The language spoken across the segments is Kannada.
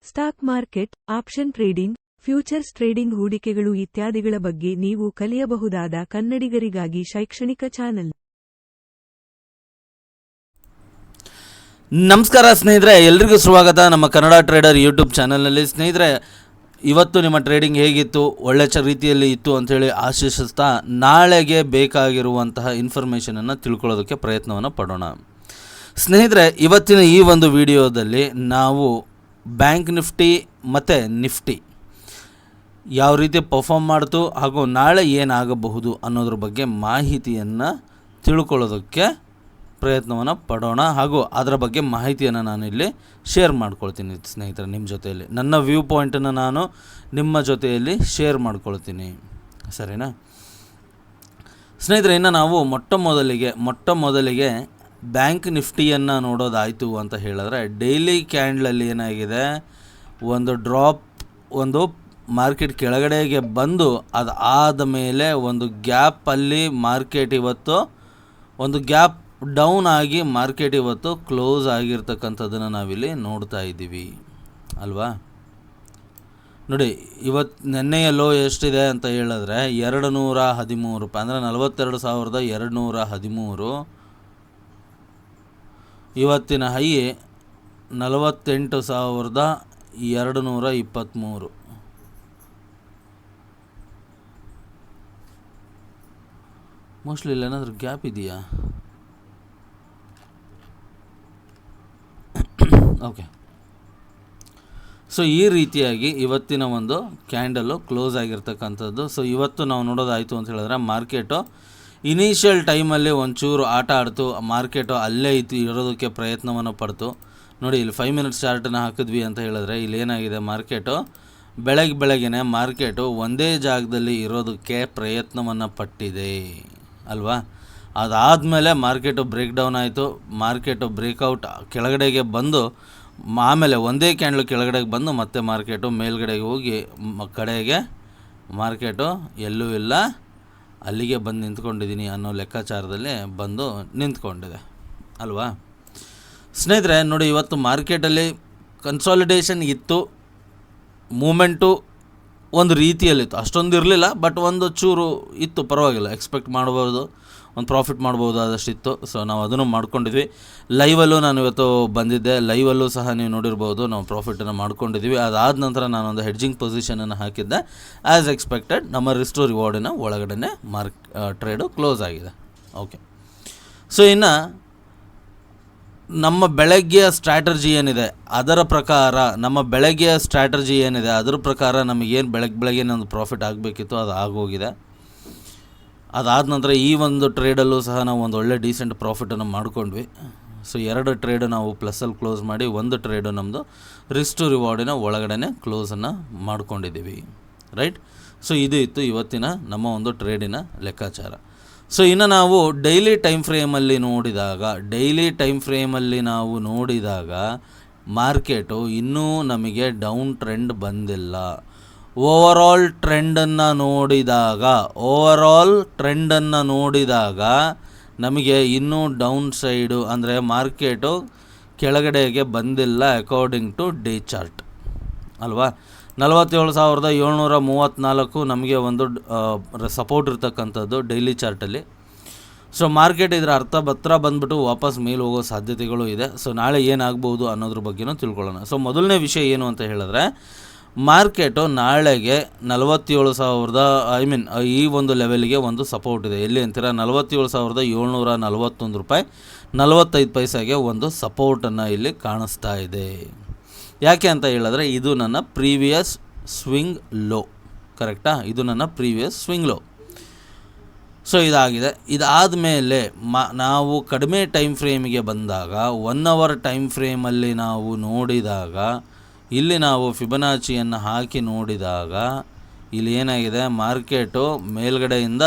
Stock market, option trading, futures trading, ಹೂಡಿಕೆಗಳು ಇತ್ಯಾದಿಗಳ ಬಗ್ಗೆ ನೀವು ಕಲಿಯಬಹುದಾದ ಕನ್ನಡಿಗರಿಗಾಗಿ ಶೈಕ್ಷಣಿಕ ಚಾನೆಲ್. ನಮಸ್ಕಾರ ಸ್ನೇಹಿತರೆ, ಎಲ್ರಿಗೂ ಸ್ವಾಗತ ನಮ್ಮ ಕನ್ನಡ ಟ್ರೇಡರ್ ಯೂಟ್ಯೂಬ್ ಚಾನಲ್ನಲ್ಲಿ. ಸ್ನೇಹಿತರೆ, ಇವತ್ತು ನಿಮ್ಮ ಟ್ರೇಡಿಂಗ್ ಹೇಗಿತ್ತು, ಒಳ್ಳೆ ರೀತಿಯಲ್ಲಿ ಇತ್ತು ಅಂಥೇಳಿ ಆಶಿಸ್ತಾ ನಾಳೆಗೆ ಬೇಕಾಗಿರುವಂತಹ ಇನ್ಫಾರ್ಮೇಷನನ್ನು ತಿಳ್ಕೊಳ್ಳೋದಕ್ಕೆ ಪ್ರಯತ್ನವನ್ನು ಪಡೋಣ. ಸ್ನೇಹಿತರೆ, ಇವತ್ತಿನ ಈ ಒಂದು ವಿಡಿಯೋದಲ್ಲಿ ನಾವು ಬ್ಯಾಂಕ್ ನಿಫ್ಟಿ ಮತ್ತು ನಿಫ್ಟಿ ಯಾವ ರೀತಿ ಪರ್ಫಾರ್ಮ್ ಮಾಡ್ತು ಹಾಗೂ ನಾಳೆ ಏನಾಗಬಹುದು ಅನ್ನೋದ್ರ ಬಗ್ಗೆ ಮಾಹಿತಿಯನ್ನು ತಿಳ್ಕೊಳ್ಳೋದಕ್ಕೆ ಪ್ರಯತ್ನವನ್ನು ಪಡೋಣ. ಹಾಗೂ ಅದರ ಬಗ್ಗೆ ಮಾಹಿತಿಯನ್ನು ನಾನು ಇಲ್ಲಿ ಶೇರ್ ಮಾಡ್ಕೊಳ್ತೀನಿ ಸ್ನೇಹಿತರೆ. ನಿಮ್ಮ ಜೊತೆಯಲ್ಲಿ ನನ್ನ ವ್ಯೂ ಪಾಯಿಂಟನ್ನು ನಾನು ನಿಮ್ಮ ಜೊತೆಯಲ್ಲಿ ಶೇರ್ ಮಾಡ್ಕೊಳ್ತೀನಿ, ಸರಿನಾ ಸ್ನೇಹಿತರೆ? ಇನ್ನು ನಾವು ಮೊಟ್ಟ ಮೊದಲಿಗೆ ಬ್ಯಾಂಕ್ ನಿಫ್ಟಿಯನ್ನು ನೋಡೋದಾಯಿತು ಅಂತ ಹೇಳಿದ್ರೆ, ಡೈಲಿ ಕ್ಯಾಂಡಲಲ್ಲಿ ಏನಾಗಿದೆ, ಒಂದು ಮಾರ್ಕೆಟ್ ಕೆಳಗಡೆಗೆ ಬಂದು ಅದಾದ ಮೇಲೆ ಒಂದು ಗ್ಯಾಪಲ್ಲಿ ಮಾರ್ಕೆಟ್ ಇವತ್ತು ಒಂದು ಗ್ಯಾಪ್ ಡೌನ್ ಆಗಿ ಮಾರ್ಕೆಟ್ ಇವತ್ತು ಕ್ಲೋಸ್ ಆಗಿರ್ತಕ್ಕಂಥದ್ದನ್ನು ನಾವಿಲ್ಲಿ ನೋಡ್ತಾ ಇದ್ದೀವಿ ಅಲ್ವಾ. ನೋಡಿ, ನೆನ್ನೆಯ ಲೋ ಎಷ್ಟಿದೆ ಅಂತ ಹೇಳಿದ್ರೆ 213 ರೂಪಾಯಿ, ಅಂದರೆ 42,213. ಇವತ್ತಿನ ಹೈ 48,223. ಮೋಸ್ಟ್ಲಿ ಇಲ್ಲೇನಾದರೂ ಗ್ಯಾಪ್ ಇದೆಯಾ? ಓಕೆ, ಸೊ ಈ ರೀತಿಯಾಗಿ ಇವತ್ತಿನ ಒಂದು ಕ್ಯಾಂಡಲು ಕ್ಲೋಸ್ ಆಗಿರ್ತಕ್ಕಂಥದ್ದು. ಸೊ ಇವತ್ತು ನಾವು ನೋಡೋದಾಯಿತು ಅಂತ ಹೇಳಿದ್ರೆ, ಮಾರ್ಕೆಟು ಇನಿಷಿಯಲ್ ಟೈಮಲ್ಲಿ ಒಂಚೂರು ಆಟ ಆಡ್ತು, ಮಾರ್ಕೆಟು ಅಲ್ಲೇ ಇರೋದಕ್ಕೆ ಪ್ರಯತ್ನವನ್ನು ಪಡ್ತು. ನೋಡಿ, ಇಲ್ಲಿ 5 ಮಿನಿಟ್ಸ್ ಚಾರ್ಟನ್ನು ಹಾಕಿದ್ವಿ ಅಂತ ಹೇಳಿದ್ರೆ, ಇಲ್ಲಿ ಏನಾಗಿದೆ, ಮಾರ್ಕೆಟು ಬೆಳಗ್ಗೆನೆ ಮಾರ್ಕೆಟು ಒಂದೇ ಜಾಗದಲ್ಲಿ ಇರೋದಕ್ಕೆ ಪ್ರಯತ್ನವನ್ನು ಪಟ್ಟಿದೆ ಅಲ್ವಾ. ಅದಾದಮೇಲೆ ಮಾರ್ಕೆಟು ಬ್ರೇಕ್ ಡೌನ್ ಆಯಿತು, ಮಾರ್ಕೆಟು ಬ್ರೇಕೌಟ್ ಕೆಳಗಡೆಗೆ ಬಂದು ಆಮೇಲೆ ಒಂದೇ ಕ್ಯಾಂಡಲ್ ಕೆಳಗಡೆಗೆ ಬಂದು ಮತ್ತೆ ಮಾರ್ಕೆಟು ಮೇಲ್ಗಡೆಗೆ ಹೋಗಿ ಕಡೆಗೆ ಮಾರ್ಕೆಟು ಎಲ್ಲೂ ಇಲ್ಲ, ಅಲ್ಲಿಗೆ ಬಂದು ನಿಂತ್ಕೊಂಡಿದ್ದೀನಿ ಅನ್ನೋ ಲೆಕ್ಕಾಚಾರದಲ್ಲಿ ಬಂದು ನಿಂತ್ಕೊಂಡಿದೆ ಅಲ್ವಾ. ಸ್ನೇಹಿತರೆ ನೋಡಿ, ಇವತ್ತು ಮಾರ್ಕೆಟಲ್ಲಿ ಕನ್ಸಾಲಿಡೇಷನ್ ಇತ್ತು, ಮೂಮೆಂಟು ಒಂದು ರೀತಿಯಲ್ಲಿತ್ತು, ಅಷ್ಟೊಂದು ಇರಲಿಲ್ಲ, ಬಟ್ ಒಂದು ಚೂರು ಇತ್ತು, ಪರವಾಗಿಲ್ಲ, ಎಕ್ಸ್ಪೆಕ್ಟ್ ಮಾಡ್ಬೋದು, ಒಂದು ಪ್ರಾಫಿಟ್ ಮಾಡ್ಬೋದು ಆದಷ್ಟಿತ್ತು. ಸೊ ನಾವು ಅದನ್ನು ಮಾಡ್ಕೊಂಡಿದ್ವಿ. ಲೈವಲ್ಲೂ ನಾನು ಇವತ್ತು ಬಂದಿದ್ದೆ, ಲೈವಲ್ಲೂ ಸಹ ನೀವು ನೋಡಿರ್ಬೋದು, ನಾವು ಪ್ರಾಫಿಟನ್ನು ಮಾಡ್ಕೊಂಡಿದ್ವಿ. ಅದಾದ ನಂತರ ನಾನೊಂದು ಹೆಡ್ಜಿಂಗ್ ಪೊಸಿಷನನ್ನು ಹಾಕಿದ್ದೆ. ಆ್ಯಸ್ ಎಕ್ಸ್ಪೆಕ್ಟೆಡ್ ನಮ್ಮ ರಿಸ್ಕ್ ಟು ರಿವಾರ್ಡಿನ ಒಳಗಡೆ ಟ್ರೇಡು ಕ್ಲೋಸ್ ಆಗಿದೆ. ಓಕೆ, ಸೊ ಇನ್ನು ನಮ್ಮ ಬೆಳಗ್ಗೆಯ ಸ್ಟ್ರಾಟರ್ಜಿ ಏನಿದೆ ಅದರ ಪ್ರಕಾರ ನಮಗೇನು ಬೆಳಗ್ಗೆ ಒಂದು ಪ್ರಾಫಿಟ್ ಆಗಬೇಕಿತ್ತು, ಅದು ಆಗೋಗಿದೆ. ಅದಾದ ನಂತರ ಈ ಒಂದು ಟ್ರೇಡಲ್ಲೂ ಸಹ ನಾವು ಒಂದು ಒಳ್ಳೆ ಡೀಸೆಂಟ್ ಪ್ರಾಫಿಟನ್ನು ಮಾಡ್ಕೊಂಡ್ವಿ. ಸೊ 2 ಟ್ರೇಡು ನಾವು ಪ್ಲಸ್ಸಲ್ಲಿ ಕ್ಲೋಸ್ ಮಾಡಿ, ಒಂದು ಟ್ರೇಡು ನಮ್ಮದು ರಿಸ್ಕ್ ಟು ರಿವಾರ್ಡಿನ ಒಳಗಡೆ ಕ್ಲೋಸನ್ನು ಮಾಡ್ಕೊಂಡಿದ್ದೀವಿ, ರೈಟ್. ಸೊ ಇದು ಇತ್ತು ಇವತ್ತಿನ ನಮ್ಮ ಒಂದು ಟ್ರೇಡಿನ ಲೆಕ್ಕಾಚಾರ. ಸೊ ಇನ್ನು ನಾವು ಡೈಲಿ ಟೈಮ್ ಫ್ರೇಮಲ್ಲಿ ನೋಡಿದಾಗ ಮಾರ್ಕೆಟು ಇನ್ನೂ ನಮಗೆ ಡೌನ್ ಟ್ರೆಂಡ್ ಬಂದಿಲ್ಲ. ಓವರಾಲ್ ಟ್ರೆಂಡನ್ನು ನೋಡಿದಾಗ ನಮಗೆ ಇನ್ನೂ ಡೌನ್ ಸೈಡು, ಅಂದರೆ ಮಾರ್ಕೆಟು ಕೆಳಗಡೆಗೆ ಬಂದಿಲ್ಲ ಅಕಾರ್ಡಿಂಗ್ ಟು ಡೇ ಚಾರ್ಟ್ ಅಲ್ವಾ. 47,734 ನಮಗೆ ಒಂದು ಸಪೋರ್ಟ್ ಇರ್ತಕ್ಕಂಥದ್ದು ಡೈಲಿ ಚಾರ್ಟಲ್ಲಿ. ಸೊ ಮಾರ್ಕೆಟ್ ಇದರ ಹತ್ರ ಬಂದ್ಬಿಟ್ಟು ವಾಪಸ್ ಮೇಲೆ ಹೋಗೋ ಸಾಧ್ಯತೆಗಳು ಇದೆ. ಸೊ ನಾಳೆ ಏನಾಗ್ಬೋದು ಅನ್ನೋದ್ರ ಬಗ್ಗೆನೂ ತಿಳ್ಕೊಳ್ಳೋಣ. ಸೊ ಮೊದಲನೇ ವಿಷಯ ಏನು ಅಂತ ಹೇಳಿದ್ರೆ, ಮಾರ್ಕೆಟು ನಾಳೆಗೆ 47,000 ಈ ಒಂದು ಲೆವೆಲ್ಗೆ ಒಂದು ಸಪೋರ್ಟ್ ಇದೆ. ಎಲ್ಲಿ ಅಂತೀರ, 47,741 ರೂಪಾಯಿ 45 ಪೈಸೆಗೆ ಒಂದು ಸಪೋರ್ಟನ್ನು ಇಲ್ಲಿ ಕಾಣಿಸ್ತಾ ಇದೆ. ಯಾಕೆ ಅಂತ ಹೇಳಿದ್ರೆ, ಇದು ನನ್ನ ಪ್ರೀವಿಯಸ್ ಸ್ವಿಂಗ್ ಲೋ, ಕರೆಕ್ಟಾ? ಇದು ನನ್ನ ಪ್ರೀವಿಯಸ್ ಸ್ವಿಂಗ್ ಲೋ. ಸೊ ಇದಾಗಿದೆ. ಇದಾದ ಮೇಲೆ ನಾವು ಕಡಿಮೆ ಟೈಮ್ ಫ್ರೇಮಿಗೆ ಬಂದಾಗ, 1 ಅವರ್ ಟೈಮ್ ಫ್ರೇಮಲ್ಲಿ ನಾವು ನೋಡಿದಾಗ, ಇಲ್ಲಿ ನಾವು ಫಿಬೊನಾಚಿಯನ್ನು ಹಾಕಿ ನೋಡಿದಾಗ ಇಲ್ಲಿ ಏನಾಗಿದೆ, ಮಾರ್ಕೆಟು ಮೇಲ್ಗಡೆಯಿಂದ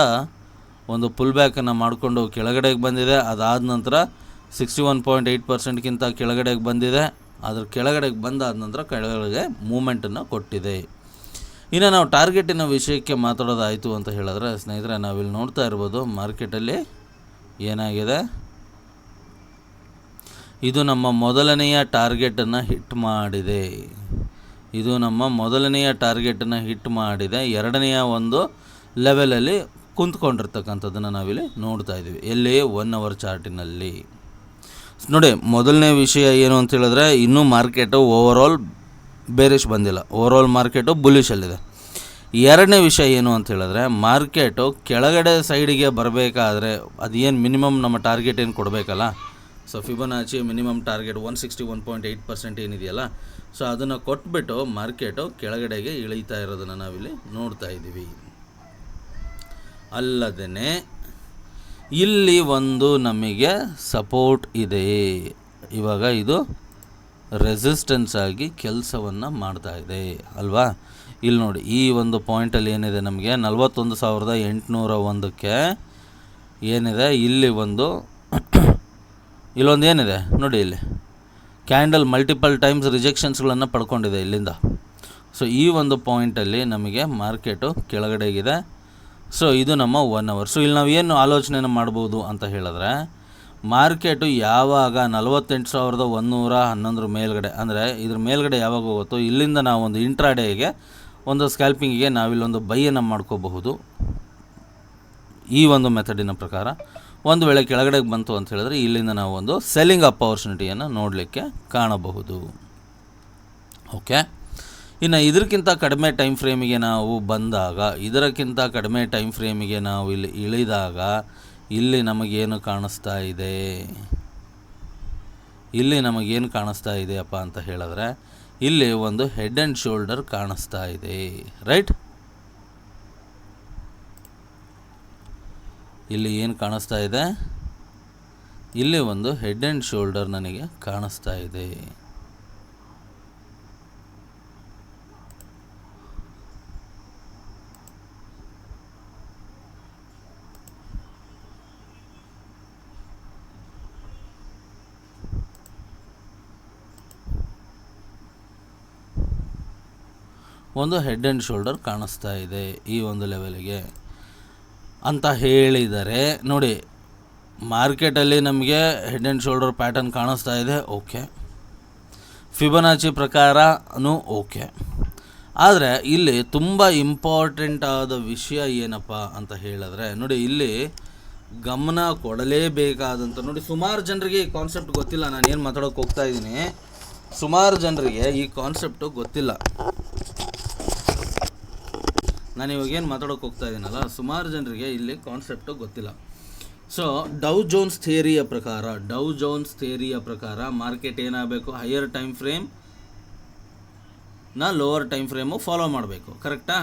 ಒಂದು ಪುಲ್ ಬ್ಯಾಕನ್ನು ಮಾಡಿಕೊಂಡು ಕೆಳಗಡೆಗೆ ಬಂದಿದೆ. ಅದಾದ ನಂತರ 61.8%ಗಿಂತ ಕೆಳಗಡೆಗೆ ಬಂದಿದೆ. ಅದ್ರ ಕೆಳಗಡೆಗೆ ಬಂದಾದ ನಂತರ ಕೆಳಗಡೆಗೆ ಮೂಮೆಂಟನ್ನು ಕೊಟ್ಟಿದೆ. ಇನ್ನು ನಾವು ಟಾರ್ಗೆಟಿನ ವಿಷಯಕ್ಕೆ ಮಾತಾಡೋದಾಯಿತು ಅಂತ ಹೇಳಿದ್ರೆ, ಸ್ನೇಹಿತರೆ, ನಾವಿಲ್ಲಿ ನೋಡ್ತಾ ಇರ್ಬೋದು, ಮಾರ್ಕೆಟಲ್ಲಿ ಏನಾಗಿದೆ, ಇದು ನಮ್ಮ ಮೊದಲನೆಯ ಟಾರ್ಗೆಟನ್ನು ಹಿಟ್ ಮಾಡಿದೆ. ಇದು ನಮ್ಮ ಮೊದಲನೆಯ ಟಾರ್ಗೆಟನ್ನು ಹಿಟ್ ಮಾಡಿದೆ, ಎರಡನೆಯ ಒಂದು ಲೆವೆಲಲ್ಲಿ ಕುಂತ್ಕೊಂಡಿರ್ತಕ್ಕಂಥದ್ದನ್ನು ನಾವಿಲ್ಲಿ ನೋಡ್ತಾ ಇದ್ದೀವಿ. ಎಲ್ಲಿ 1 hour ಚಾರ್ಟಿನಲ್ಲಿ ನೋಡಿ. ಮೊದಲನೇ ವಿಷಯ ಏನು ಅಂತ ಹೇಳಿದ್ರೆ, ಇನ್ನೂ ಮಾರ್ಕೆಟು ಓವರಾಲ್ ಬೇರಿಶ್ ಬಂದಿಲ್ಲ, ಓವರಾಲ್ ಮಾರ್ಕೆಟು ಬುಲಿಶಲ್ಲಿದೆ. ಎರಡನೇ ವಿಷಯ ಏನು ಅಂತ ಹೇಳಿದ್ರೆ, ಮಾರ್ಕೆಟು ಕೆಳಗಡೆ ಸೈಡಿಗೆ ಬರಬೇಕಾದ್ರೆ ಅದೇನು ಮಿನಿಮಮ್ ನಮ್ಮ ಟಾರ್ಗೆಟ್ ಏನು ಕೊಡಬೇಕಲ್ಲ. ಸೊ ಫಿಬೊನಾಚಿ ಮಿನಿಮಮ್ ಟಾರ್ಗೆಟ್ 161.8% ಏನಿದೆಯಲ್ಲ, ಸೊ ಅದನ್ನು ಕೊಟ್ಬಿಟ್ಟು ಮಾರ್ಕೆಟು ಕೆಳಗಡೆಗೆ ಇಳೀತಾ ಇರೋದನ್ನು ನಾವಿಲ್ಲಿ ನೋಡ್ತಾ ಇದ್ದೀವಿ. ಅಲ್ಲದೇ ಇಲ್ಲಿ ಒಂದು ನಮಗೆ ಸಪೋರ್ಟ್ ಇದೆ, ಇವಾಗ ಇದು ರೆಸಿಸ್ಟೆನ್ಸ್ ಆಗಿ ಕೆಲಸವನ್ನು ಮಾಡ್ತಾ ಇದೆ ಅಲ್ವಾ. ಇಲ್ಲಿ ನೋಡಿ, ಈ ಒಂದು ಪಾಯಿಂಟಲ್ಲಿ ಏನಿದೆ ನಮಗೆ 41,801ಕ್ಕೆ ಏನಿದೆ, ಇಲ್ಲಿ ಒಂದು ಇಲ್ಲೊಂದು ಏನಿದೆ ನೋಡಿ, ಇಲ್ಲಿ ಕ್ಯಾಂಡಲ್ ಮಲ್ಟಿಪಲ್ ಟೈಮ್ಸ್ ರಿಜೆಕ್ಷನ್ಸ್ಗಳನ್ನು ಪಡ್ಕೊಂಡಿದೆ ಇಲ್ಲಿಂದ. ಸೊ ಈ ಒಂದು ಪಾಯಿಂಟಲ್ಲಿ ನಮಗೆ ಮಾರ್ಕೆಟು ಕೆಳಗಡೆಗಿದೆ. ಸೊ ಇದು ನಮ್ಮ 1 hour. ಸೊ ಇಲ್ಲಿ ನಾವು ಏನು ಆಲೋಚನೆಯನ್ನು ಮಾಡ್ಬೋದು ಅಂತ ಹೇಳಿದ್ರೆ, ಮಾರ್ಕೆಟು ಯಾವಾಗ 48,111 ಮೇಲ್ಗಡೆ, ಅಂದರೆ ಇದ್ರ ಮೇಲ್ಗಡೆ ಯಾವಾಗ ಹೋಗುತ್ತೋ ಇಲ್ಲಿಂದ ನಾವು ಒಂದು ಇಂಟ್ರಾಡೇಗೆ ಒಂದು ಸ್ಕ್ಯಾಲ್ಪಿಂಗಿಗೆ ನಾವಿಲ್ಲೊಂದು ಬೈಯನ್ನು ಮಾಡ್ಕೋಬಹುದು. ಈ ಒಂದು ಮೆಥಡಿನ ಪ್ರಕಾರ ಒಂದು ವೇಳೆ ಕೆಳಗಡೆಗೆ ಬಂತು ಅಂತ ಹೇಳಿದ್ರೆ, ಇಲ್ಲಿಂದ ನಾವು ಒಂದು ಸೆಲ್ಲಿಂಗ್ ಅಪಾರ್ಚುನಿಟಿಯನ್ನು ನೋಡಲಿಕ್ಕೆ ಕಾಣಬಹುದು. ಓಕೆ, ಇನ್ನು ಇದಕ್ಕಿಂತ ಕಡಿಮೆ ಟೈಮ್ ಫ್ರೇಮಿಗೆ ನಾವು ಬಂದಾಗ, ಇದಕ್ಕಿಂತ ಕಡಿಮೆ ಟೈಮ್ ಫ್ರೇಮಿಗೆ ನಾವು ಇಲ್ಲಿ ಇಳಿದಾಗ ಇಲ್ಲಿ ನಮಗೇನು ಕಾಣಿಸ್ತಾ ಇದೆ, ಇಲ್ಲಿ ನಮಗೇನು ಕಾಣಿಸ್ತಾ ಇದೆಯಪ್ಪ ಅಂತ ಹೇಳಿದ್ರೆ, ಇಲ್ಲಿ ಒಂದು ಹೆಡ್ ಆ್ಯಂಡ್ ಶೋಲ್ಡರ್ ಕಾಣಿಸ್ತಾ ಇದೆ, ರೈಟ್. ಇಲ್ಲಿ ಏನು ಕಾಣಿಸ್ತಾ ಇದೆ, ಇಲ್ಲಿ ಒಂದು ಹೆಡ್ ಆ್ಯಂಡ್ ಶೋಲ್ಡರ್ ನನಗೆ ಕಾಣಿಸ್ತಾ ಇದೆ. ಒಂದು ಹೆಡ್ ಆ್ಯಂಡ್ ಶೋಲ್ಡರ್ ಕಾಣಿಸ್ತಾ ಇದೆ ಈ ಒಂದು ಲೆವೆಲಿಗೆ ಅಂತ ಹೇಳಿದರೆ ನೋಡಿ, ಮಾರ್ಕೆಟಲ್ಲಿ ನಮಗೆ ಹೆಡ್ ಆ್ಯಂಡ್ ಶೋಲ್ಡರ್ ಪ್ಯಾಟರ್ನ್ ಕಾಣಿಸ್ತಾ ಇದೆ. ಓಕೆ, ಫಿಬೊನಾಚಿ ಪ್ರಕಾರನೂ ಓಕೆ. ಆದರೆ ಇಲ್ಲಿ ತುಂಬ ಇಂಪಾರ್ಟೆಂಟ್ ಆದ ವಿಷಯ ಏನಪ್ಪ ಅಂತ ಹೇಳಿದ್ರೆ ನೋಡಿ, ಇಲ್ಲಿ ಗಮನ ಕೊಡಲೇಬೇಕಾದಂಥ ನೋಡಿ, ಸುಮಾರು ಜನರಿಗೆ ಈ ಕಾನ್ಸೆಪ್ಟ್ ಗೊತ್ತಿಲ್ಲ. ನಾನು ಏನು ಮಾತಾಡೋಕ್ಕೆ ಹೋಗ್ತಾ ಇದ್ದೀನಿ, ಸುಮಾರು ಜನರಿಗೆ ಈ ಕಾನ್ಸೆಪ್ಟು ಗೊತ್ತಿಲ್ಲ. ನಾನು ಇವಾಗೇನು ಮಾತಾಡೋಕ್ಕೆ ಹೋಗ್ತಾ ಇದ್ದೀನಲ್ಲ, ಸುಮಾರು ಜನರಿಗೆ ಇಲ್ಲಿ ಕಾನ್ಸೆಪ್ಟು ಗೊತ್ತಿಲ್ಲ. ಸೊ ಡೌ ಜೋನ್ಸ್ ಥಿಯರಿಯ ಪ್ರಕಾರ ಮಾರ್ಕೆಟ್ ಏನಾಗಬೇಕು, higher time frame lower time frame follow ಮಾಡಬೇಕು, ಕರೆಕ್ಟಾ.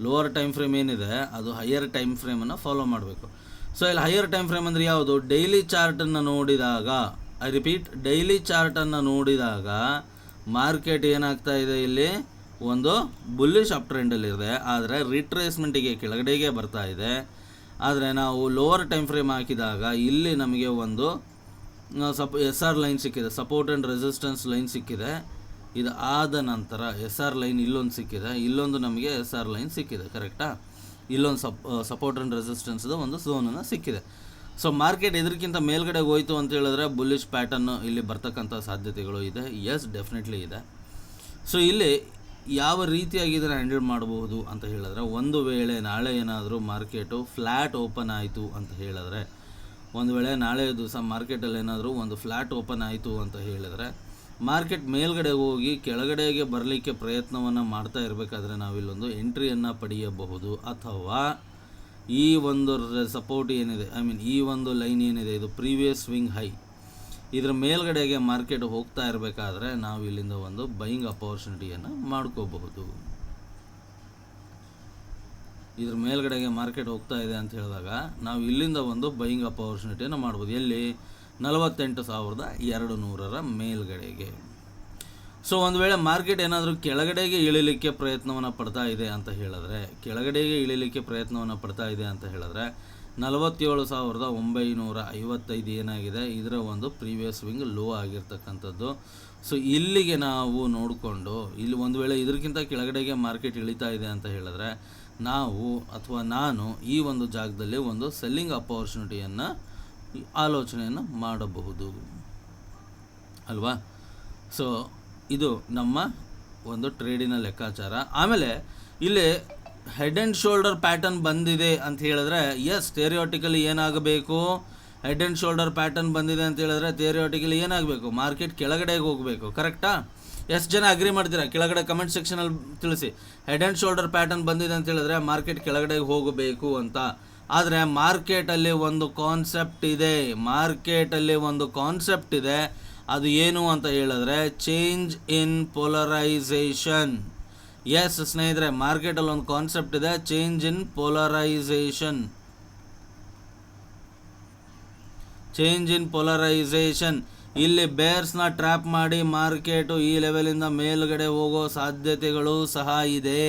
ಲೋವರ್ ಟೈಮ್ ಫ್ರೇಮ್ ಏನಿದೆ ಅದು ಹೈಯರ್ ಟೈಮ್ ಫ್ರೇಮನ್ನು ಫಾಲೋ ಮಾಡಬೇಕು. ಸೊ ಇಲ್ಲಿ ಹೈಯರ್ ಟೈಮ್ ಫ್ರೇಮ್ ಅಂದರೆ ಯಾವುದು, ಡೈಲಿ ಚಾರ್ಟನ್ನು ನೋಡಿದಾಗ, ಐ ರಿಪೀಟ್, ಡೈಲಿ ಚಾರ್ಟನ್ನು ನೋಡಿದಾಗ ಮಾರ್ಕೆಟ್ ಏನಾಗ್ತಾ ಇದೆ, ಇಲ್ಲಿ ಒಂದು ಬುಲ್ಲಿಶ್ ಅಪ್ ಟ್ರೆಂಡಲ್ಲಿದೆ, ಆದರೆ ರಿಟ್ರೇಸ್ಮೆಂಟಿಗೆ ಕೆಳಗಡೆಗೆ ಬರ್ತಾ ಇದೆ. ಆದರೆ ನಾವು ಲೋವರ್ ಟೈಮ್ ಫ್ರೇಮ್ ಹಾಕಿದಾಗ ಇಲ್ಲಿ ನಮಗೆ ಒಂದು SR ಲೈನ್ ಸಿಕ್ಕಿದೆ, ಸಪೋರ್ಟ್ ಆ್ಯಂಡ್ ರೆಸಿಸ್ಟೆನ್ಸ್ ಲೈನ್ ಸಿಕ್ಕಿದೆ. ಇದು ಆದ ನಂತರ SR ಲೈನ್ ಇಲ್ಲೊಂದು ಸಿಕ್ಕಿದೆ, ಇಲ್ಲೊಂದು ನಮಗೆ SR ಲೈನ್ ಸಿಕ್ಕಿದೆ, ಕರೆಕ್ಟಾ. ಇಲ್ಲೊಂದು ಸಪೋರ್ಟ್ ಆ್ಯಂಡ್ ರೆಸಿಸ್ಟೆನ್ಸ್ದು ಒಂದು ಝೋನನ್ನು ಸಿಕ್ಕಿದೆ. ಸೊ ಮಾರ್ಕೆಟ್ ಇದಕ್ಕಿಂತ ಮೇಲ್ಗಡೆ ಹೋಯಿತು ಅಂತ ಹೇಳಿದ್ರೆ ಬುಲ್ಲಿಶ್ ಪ್ಯಾಟರ್ನ್ ಇಲ್ಲಿ ಬರ್ತಕ್ಕಂಥ ಸಾಧ್ಯತೆಗಳು ಇದೆ. ಎಸ್, ಡೆಫಿನೆಟ್ಲಿ ಇದೆ. ಸೊ ಇಲ್ಲಿ ಯಾವ ರೀತಿಯಾಗಿ ಇದನ್ನು ಹ್ಯಾಂಡಲ್ ಮಾಡಬಹುದು ಅಂತ ಹೇಳಿದ್ರೆ, ಒಂದು ವೇಳೆ ನಾಳೆ ಏನಾದರೂ ಮಾರ್ಕೆಟು ಫ್ಲ್ಯಾಟ್ ಓಪನ್ ಆಯಿತು ಅಂತ ಹೇಳಿದ್ರೆ, ಒಂದು ವೇಳೆ ನಾಳೆ ದಿವಸ ಮಾರ್ಕೆಟಲ್ಲಿ ಏನಾದರೂ ಒಂದು ಫ್ಲ್ಯಾಟ್ ಓಪನ್ ಆಯಿತು ಅಂತ ಹೇಳಿದರೆ, ಮಾರ್ಕೆಟ್ ಮೇಲ್ಗಡೆ ಹೋಗಿ ಕೆಳಗಡೆಗೆ ಬರಲಿಕ್ಕೆ ಪ್ರಯತ್ನವನ್ನು ಮಾಡ್ತಾ ಇರಬೇಕಾದ್ರೆ ನಾವಿಲ್ಲೊಂದು ಎಂಟ್ರಿಯನ್ನು ಪಡೆಯಬಹುದು. ಅಥವಾ ಈ ಒಂದು ಸಪೋರ್ಟ್ ಏನಿದೆ, ಈ ಒಂದು ಲೈನ್ ಏನಿದೆ, ಇದು ಪ್ರೀವಿಯಸ್ ಸ್ವಿಂಗ್ ಹೈ, ಇದರ ಮೇಲ್ಗಡೆಗೆ ಮಾರ್ಕೆಟ್ ಹೋಗ್ತಾ ಇರಬೇಕಾದ್ರೆ ನಾವು ಇಲ್ಲಿಂದ ಒಂದು ಬೈಯಿಂಗ್ ಅಪಾರ್ಚುನಿಟಿಯನ್ನು ಮಾಡ್ಕೋಬಹುದು. ಇದ್ರ ಮೇಲ್ಗಡೆಗೆ ಮಾರ್ಕೆಟ್ ಹೋಗ್ತಾ ಇದೆ ಅಂತ ಹೇಳಿದಾಗ ನಾವು ಇಲ್ಲಿಂದ ಒಂದು ಬೈಯಿಂಗ್ ಅಪಾರ್ಚುನಿಟಿಯನ್ನು ಮಾಡ್ಬೋದು. ಎಲ್ಲಿ, 48,200 ಮೇಲ್ಗಡೆಗೆ. ಸೊ ಒಂದು ವೇಳೆ ಮಾರ್ಕೆಟ್ ಏನಾದರೂ ಕೆಳಗಡೆಗೆ ಇಳಿಲಿಕ್ಕೆ ಪ್ರಯತ್ನವನ್ನು ಪಡ್ತಾ ಇದೆ ಅಂತ ಹೇಳಿದ್ರೆ, 47,955 ಏನಾಗಿದೆ, ಇದರ ಒಂದು ಪ್ರೀವಿಯಸ್ ಸ್ವಿಂಗ್ ಲೋ ಆಗಿರ್ತಕ್ಕಂಥದ್ದು. ಸೊ ಇಲ್ಲಿಗೆ ನಾವು ನೋಡಿಕೊಂಡು, ಇಲ್ಲಿ ಒಂದು ವೇಳೆ ಇದಕ್ಕಿಂತ ಕೆಳಗಡೆಗೆ ಮಾರ್ಕೆಟ್ ಇಳಿತಾ ಇದೆ ಅಂತ ಹೇಳಿದ್ರೆ ನಾವು ಅಥವಾ ನಾನು ಈ ಒಂದು ಜಾಗದಲ್ಲಿ ಒಂದು ಸೆಲ್ಲಿಂಗ್ ಅಪಾರ್ಚುನಿಟಿಯನ್ನು ಆಲೋಚನೆಯನ್ನು ಮಾಡಬಹುದು ಅಲ್ವಾ. ಸೊ ಇದು ನಮ್ಮ ಒಂದು ಟ್ರೇಡಿನ ಲೆಕ್ಕಾಚಾರ. ಆಮೇಲೆ ಇಲ್ಲಿ ಹೆಡ್ ಆ್ಯಂಡ್ ಶೋಲ್ಡರ್ ಪ್ಯಾಟರ್ನ್ ಬಂದಿದೆ ಅಂತ ಹೇಳಿದ್ರೆ ಎಸ್ ಥಿಯರಿಯಾಟಿಕಲಿ ಏನಾಗಬೇಕು, ಹೆಡ್ ಆ್ಯಂಡ್ ಶೋಲ್ಡರ್ ಪ್ಯಾಟರ್ನ್ ಬಂದಿದೆ ಅಂತ ಹೇಳಿದ್ರೆ ಥಿಯರಿಯಾಟಿಕಲಿ ಏನಾಗಬೇಕು, ಮಾರ್ಕೆಟ್ ಕೆಳಗಡೆಗೆ ಹೋಗಬೇಕು. ಕರೆಕ್ಟಾ? ಎಷ್ಟು ಜನ ಅಗ್ರಿ ಮಾಡ್ತೀರಾ ಕೆಳಗಡೆ ಕಮೆಂಟ್ ಸೆಕ್ಷನಲ್ಲಿ ತಿಳಿಸಿ. ಹೆಡ್ ಆ್ಯಂಡ್ ಶೋಲ್ಡರ್ ಪ್ಯಾಟರ್ನ್ ಬಂದಿದೆ ಅಂತ ಹೇಳಿದ್ರೆ ಮಾರ್ಕೆಟ್ ಕೆಳಗಡೆಗೆ ಹೋಗಬೇಕು ಅಂತ. ಆದರೆ ಮಾರ್ಕೆಟಲ್ಲಿ ಒಂದು ಕಾನ್ಸೆಪ್ಟ್ ಇದೆ, ಅದು ಏನು ಅಂತ ಹೇಳಿದ್ರೆ ಚೇಂಜ್ ಇನ್ ಪೋಲರೈಸೇಷನ್. ಎಸ್ ಸ್ನೇಹಿತರೆ, ಮಾರ್ಕೆಟಲ್ಲಿ ಒಂದು ಕಾನ್ಸೆಪ್ಟ್ ಇದೆ, ಚೇಂಜ್ ಇನ್ ಪೋಲರೈಸೇಷನ್. ಇಲ್ಲಿ ಬೇರ್ಸ್ನ ಟ್ರ್ಯಾಪ್ ಮಾಡಿ ಮಾರ್ಕೆಟು ಈ ಲೆವೆಲಿಂದ ಮೇಲ್ಗಡೆ ಹೋಗೋ ಸಾಧ್ಯತೆಗಳು ಸಹ ಇದೆ.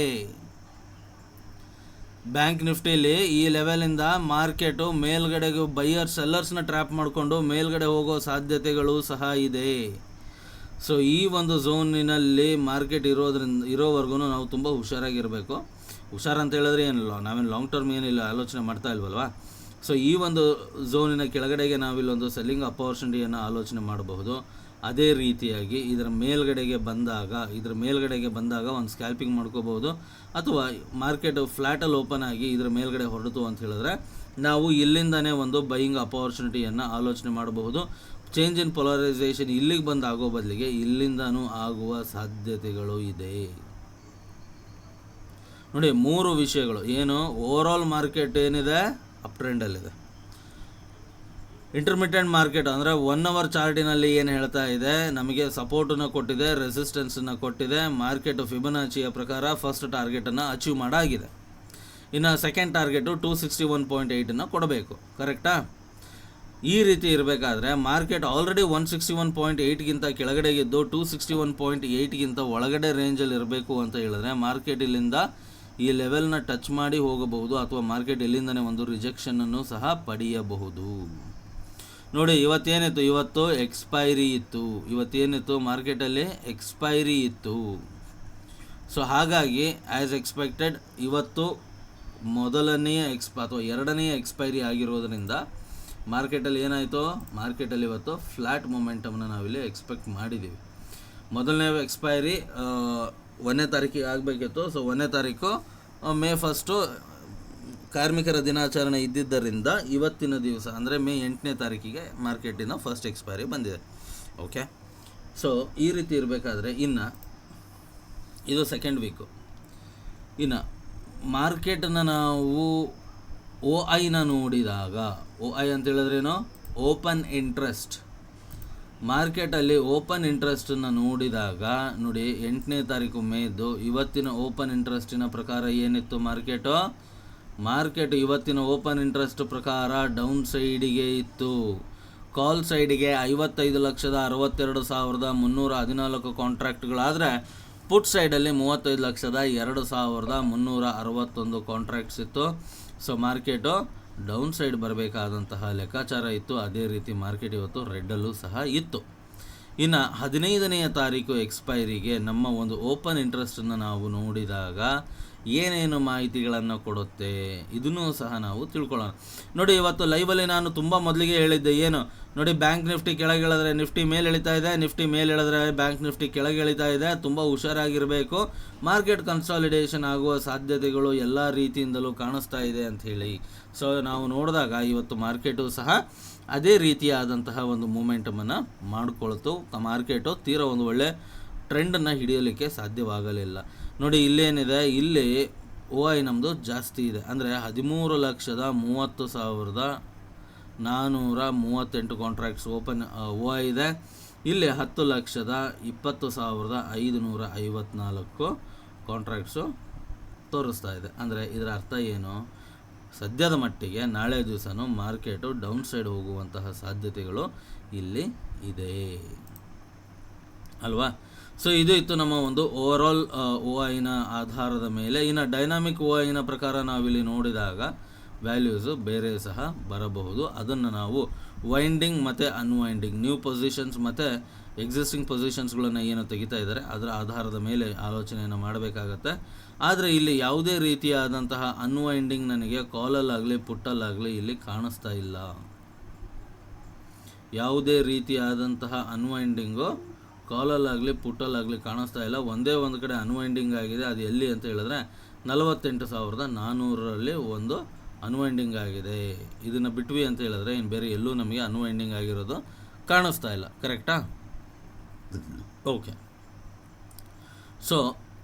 ಬ್ಯಾಂಕ್ ನಿಫ್ಟಿಲಿ ಈ ಲೆವೆಲಿಂದ ಮಾರ್ಕೆಟು ಮೇಲ್ಗಡೆಗೆ ಬೈಯರ್ ಸೆಲ್ಲರ್ಸ್ನ ಟ್ರ್ಯಾಪ್ ಮಾಡಿಕೊಂಡು ಮೇಲ್ಗಡೆ ಹೋಗೋ ಸಾಧ್ಯತೆಗಳು ಸಹ ಇದೆ. ಸೊ ಈ ಒಂದು ಝೋನಿನಲ್ಲಿ ಮಾರ್ಕೆಟ್ ಇರೋವರೆಗೂ ನಾವು ತುಂಬ ಹುಷಾರಾಗಿರಬೇಕು. ಹುಷಾರಂತ ಹೇಳಿದ್ರೆ ಏನಿಲ್ಲ, ನಾವೇನು ಲಾಂಗ್ ಟರ್ಮ್ ಏನಿಲ್ಲ ಆಲೋಚನೆ ಮಾಡ್ತಾ ಇಲ್ವಲ್ವಾ. ಸೊ ಈ ಒಂದು ಝೋನಿನ ಕೆಳಗಡೆಗೆ ನಾವಿಲ್ಲೊಂದು ಸೆಲ್ಲಿಂಗ್ ಅಪಾರ್ಚುನಿಟಿಯನ್ನು ಆಲೋಚನೆ ಮಾಡಬಹುದು. ಅದೇ ರೀತಿಯಾಗಿ ಇದರ ಮೇಲ್ಗಡೆಗೆ ಬಂದಾಗ ಒಂದು ಸ್ಕ್ಯಾಲ್ಪಿಂಗ್ ಮಾಡ್ಕೋಬಹುದು, ಅಥವಾ ಮಾರ್ಕೆಟ್ ಫ್ಲ್ಯಾಟಲ್ಲಿ ಓಪನ್ ಆಗಿ ಇದರ ಮೇಲ್ಗಡೆ ಹೊರಡಿತು ಅಂತ ಹೇಳಿದ್ರೆ ನಾವು ಇಲ್ಲಿಂದನೇ ಒಂದು ಬೈಯಿಂಗ್ ಅಪಾರ್ಚುನಿಟಿಯನ್ನು ಆಲೋಚನೆ ಮಾಡಬಹುದು. ಚೇಂಜ್ ಇನ್ ಪೊಲರೈಸೇಷನ್ ಇಲ್ಲಿಗೆ ಬಂದು ಆಗೋ ಬದಲಿಗೆ ಇಲ್ಲಿಂದನೂ ಆಗುವ ಸಾಧ್ಯತೆಗಳು ಇದೆ. ನೋಡಿ, 3 ವಿಷಯಗಳು ಏನು. ಓವರಾಲ್ ಮಾರ್ಕೆಟ್ ಏನಿದೆ ಅಪ್ ಟ್ರೆಂಡಲ್ಲಿದೆ. ಇಂಟರ್ಮಿಟೆಂಟ್ ಮಾರ್ಕೆಟ್ ಅಂದರೆ 1 ಅವರ್ ಚಾರ್ಟಿನಲ್ಲಿ ಏನು ಹೇಳ್ತಾ ಇದೆ, ನಮಗೆ ಸಪೋರ್ಟನ್ನು ಕೊಟ್ಟಿದೆ, ರೆಸಿಸ್ಟೆನ್ಸನ್ನು ಕೊಟ್ಟಿದೆ. ಮಾರ್ಕೆಟು ಫಿಬೊನಾಚಿಯ ಪ್ರಕಾರ ಫಸ್ಟ್ ಟಾರ್ಗೆಟನ್ನು ಅಚೀವ್ ಮಾಡಾಗಿದೆ. ಇನ್ನು ಸೆಕೆಂಡ್ ಟಾರ್ಗೆಟು 261.8 ಕೊಡಬೇಕು. ಕರೆಕ್ಟಾ? ಈ ರೀತಿ ಇರಬೇಕಾದ್ರೆ ಮಾರ್ಕೆಟ್ ಆಲ್ರೆಡಿ 161.8ಗಿಂತ ಕೆಳಗಡೆಗಿದ್ದು 261.8ಗಿಂತ ಒಳಗಡೆ ರೇಂಜಲ್ಲಿ ಇರಬೇಕು ಅಂತ ಹೇಳಿದ್ರೆ ಮಾರ್ಕೆಟ್ ಇಲ್ಲಿಂದ ಈ ಲೆವೆಲ್ನ ಟಚ್ ಮಾಡಿ ಹೋಗಬಹುದು, ಅಥವಾ ಮಾರ್ಕೆಟ್ ಇಲ್ಲಿಂದನೇ ಒಂದು ರಿಜೆಕ್ಷನನ್ನು ಸಹ ಪಡೆಯಬಹುದು. ನೋಡಿ, ಇವತ್ತು ಎಕ್ಸ್ಪೈರಿ ಇತ್ತು, ಮಾರ್ಕೆಟಲ್ಲಿ ಎಕ್ಸ್ಪೈರಿ ಇತ್ತು. ಸೊ ಹಾಗಾಗಿ ಆ್ಯಸ್ ಎಕ್ಸ್ಪೆಕ್ಟೆಡ್ ಇವತ್ತು ಮೊದಲನೆಯ ಅಥವಾ ಎರಡನೆಯ ಎಕ್ಸ್ಪೈರಿ ಆಗಿರೋದ್ರಿಂದ ಮಾರ್ಕೆಟಲ್ಲಿ ಏನಾಯಿತು, ಮಾರ್ಕೆಟಲ್ಲಿ ಇವತ್ತು ಫ್ಲ್ಯಾಟ್ ಮೊಮೆಂಟಮ್ನ ನಾವಿಲ್ಲಿ ಎಕ್ಸ್ಪೆಕ್ಟ್ ಮಾಡಿದ್ದೀವಿ. ಮೊದಲನೇ ಎಕ್ಸ್ಪೈರಿ 1ನೇ ತಾರೀಕಿಗೆ ಆಗಬೇಕಿತ್ತು. ಸೊ 1ನೇ ತಾರೀಕು ಮೇ 1 ಕಾರ್ಮಿಕರ ದಿನಾಚರಣೆ ಇದ್ದಿದ್ದರಿಂದ ಇವತ್ತಿನ ದಿವಸ ಅಂದರೆ ಮೇ 8ನೇ ತಾರೀಕಿಗೆ ಮಾರ್ಕೆಟಿನ ಫಸ್ಟ್ ಎಕ್ಸ್ಪೈರಿ ಬಂದಿದೆ. ಓಕೆ, ಸೊ ಈ ರೀತಿ ಇರಬೇಕಾದ್ರೆ ಇನ್ನು ಇದು ಸೆಕೆಂಡ್ ವೀಕು. ಇನ್ನು ಮಾರ್ಕೆಟನ್ನು ನಾವು OIನ ನೋಡಿದಾಗ, OI ಅಂತ ಹೇಳಿದ್ರೇನು, ಓಪನ್ ಇಂಟ್ರೆಸ್ಟ್. ಮಾರ್ಕೆಟಲ್ಲಿ ಓಪನ್ ಇಂಟ್ರೆಸ್ಟನ್ನು ನೋಡಿದಾಗ ನೋಡಿ, 8ನೇ ತಾರೀಕು ಮೇದು ಇವತ್ತಿನ ಓಪನ್ ಇಂಟ್ರೆಸ್ಟಿನ ಪ್ರಕಾರ ಏನಿತ್ತು ಮಾರ್ಕೆಟ್ ಇವತ್ತಿನ ಓಪನ್ ಇಂಟ್ರೆಸ್ಟ್ ಪ್ರಕಾರ ಡೌನ್ ಸೈಡಿಗೆ ಇತ್ತು. ಕಾಲ್ ಸೈಡಿಗೆ 55,62,314 ಕಾಂಟ್ರಾಕ್ಟ್ಗಳಾದರೆ ಪುಟ್ ಸೈಡಲ್ಲಿ 35,02,361 ಕಾಂಟ್ರಾಕ್ಟ್ಸ್ ಇತ್ತು. ಸೊ ಮಾರ್ಕೆಟು ಡೌನ್ ಸೈಡ್ ಬರಬೇಕಾದಂತಹ ಲೆಕ್ಕಾಚಾರ ಇತ್ತು. ಅದೇ ರೀತಿ ಮಾರ್ಕೆಟ್ ಇವತ್ತು ರೆಡ್ಡಲ್ಲೂ ಸಹ ಇತ್ತು. ಇನ್ನು 15ನೇ ತಾರೀಕು ಎಕ್ಸ್ಪೈರಿಗೆ ನಮ್ಮ ಒಂದು ಓಪನ್ ಇಂಟ್ರೆಸ್ಟನ್ನು ನಾವು ನೋಡಿದಾಗ ಏನೇನು ಮಾಹಿತಿಗಳನ್ನು ಕೊಡುತ್ತೆ ಇದನ್ನೂ ಸಹ ನಾವು ತಿಳ್ಕೊಳ್ಳೋಣ. ನೋಡಿ, ಇವತ್ತು ಲೈವಲ್ಲಿ ನಾನು ತುಂಬ ಮೊದಲಿಗೆ ಹೇಳಿದ್ದೆ ಏನು ನೋಡಿ, ಬ್ಯಾಂಕ್ ನಿಫ್ಟಿ ಕೆಳಗೆ ಇಳಿದ್ರೆ ನಿಫ್ಟಿ ಮೇಲೆ ಎಳಿತಾ ಇದೆ, ನಿಫ್ಟಿ ಮೇಲೆ ಎಳೆದ್ರೆ ಬ್ಯಾಂಕ್ ನಿಫ್ಟಿ ಕೆಳಗೆ ಎಳಿತಾ ಇದೆ. ತುಂಬ ಹುಷಾರಾಗಿರಬೇಕು, ಮಾರ್ಕೆಟ್ ಕನ್ಸಾಲಿಡೇಷನ್ ಆಗುವ ಸಾಧ್ಯತೆಗಳು ಎಲ್ಲ ರೀತಿಯಿಂದಲೂ ಕಾಣಿಸ್ತಾ ಇದೆ ಅಂತ ಹೇಳಿ. ಸೊ ನಾವು ನೋಡಿದಾಗ ಇವತ್ತು ಮಾರ್ಕೆಟು ಸಹ ಅದೇ ರೀತಿಯಾದಂತಹ ಒಂದು ಮೂಮೆಂಟಮನ್ನು ಮಾಡಿಕೊಳ್ತು. ಮಾರ್ಕೆಟು ತೀರಾ ಒಂದು ಒಳ್ಳೆ ಟ್ರೆಂಡನ್ನು ಹಿಡಿಯಲಿಕ್ಕೆ ಸಾಧ್ಯವಾಗಲಿಲ್ಲ. ನೋಡಿ, ಇಲ್ಲೇನಿದೆ, ಇಲ್ಲಿ OI ನಮ್ಮದು ಜಾಸ್ತಿ ಇದೆ, ಅಂದರೆ 13,30,438 ಕಾಂಟ್ರಾಕ್ಟ್ಸ್ ಓಪನ್ OI ಇದೆ. ಇಲ್ಲಿ 10,20,554 ಕಾಂಟ್ರಾಕ್ಟ್ಸು ತೋರಿಸ್ತಾ ಇದೆ. ಅಂದರೆ ಇದರ ಅರ್ಥ ಏನು, ಸದ್ಯದ ಮಟ್ಟಿಗೆ ನಾಳೆ ದಿವಸನೂ ಮಾರ್ಕೆಟು ಡೌನ್ ಸೈಡ್ ಹೋಗುವಂತಹ ಸಾಧ್ಯತೆಗಳು ಇಲ್ಲಿ ಇದೆ ಅಲ್ವಾ. ಸೊ ಇದು ಇತ್ತು ನಮ್ಮ ಒಂದು ಓವರಾಲ್ OIನ ಆಧಾರದ ಮೇಲೆ. ಇನ್ನು ಡೈನಾಮಿಕ್ OIನ ಪ್ರಕಾರ ನಾವಿಲ್ಲಿ ನೋಡಿದಾಗ ವ್ಯಾಲ್ಯೂಸು ಬೇರೆ ಸಹ ಬರಬಹುದು. ಅದನ್ನು ನಾವು ವೈಂಡಿಂಗ್ ಮತ್ತು ಅನ್ವೈಂಡಿಂಗ್, ನ್ಯೂ ಪೊಸಿಷನ್ಸ್ ಮತ್ತು ಎಕ್ಸಿಸ್ಟಿಂಗ್ ಪೊಸಿಷನ್ಸ್ಗಳನ್ನು ಏನು ತೆಗಿತಾ ಇದ್ದಾರೆ ಅದರ ಆಧಾರದ ಮೇಲೆ ಆಲೋಚನೆಯನ್ನು ಮಾಡಬೇಕಾಗತ್ತೆ. ಆದರೆ ಇಲ್ಲಿ ಯಾವುದೇ ರೀತಿಯಾದಂತಹ ಅನ್ವೈಂಡಿಂಗ್ ನನಗೆ ಕಾಲಲ್ಲಾಗಲಿ ಪುಟ್ಟಲ್ಲಾಗಲಿ ಇಲ್ಲಿ ಕಾಣಿಸ್ತಾ ಇಲ್ಲ. ಯಾವುದೇ ರೀತಿಯಾದಂತಹ ಅನ್ವೈಂಡಿಂಗು ಕಾಲಲ್ಲಾಗಲಿ ಪುಟ್ಟಲ್ಲಾಗಲಿ ಕಾಣಿಸ್ತಾ ಇಲ್ಲ. ಒಂದೇ ಒಂದು ಕಡೆ ಅನ್ವೈಂಡಿಂಗ್ ಆಗಿದೆ. ಅದು ಎಲ್ಲಿ ಅಂತ ಹೇಳಿದ್ರೆ 48,400ರಲ್ಲಿ ಒಂದು ಅನ್ವೈಂಡಿಂಗ್ ಆಗಿದೆ. ಇದನ್ನು ಬಿಟ್ವಿ ಅಂತ ಹೇಳಿದ್ರೆ ಇನ್ನು ಬೇರೆ ಎಲ್ಲೂ ನಮಗೆ ಅನ್ವೈಂಡಿಂಗ್ ಆಗಿರೋದು ಕಾಣಿಸ್ತಾ ಇಲ್ಲ. ಕರೆಕ್ಟಾ? Okay. So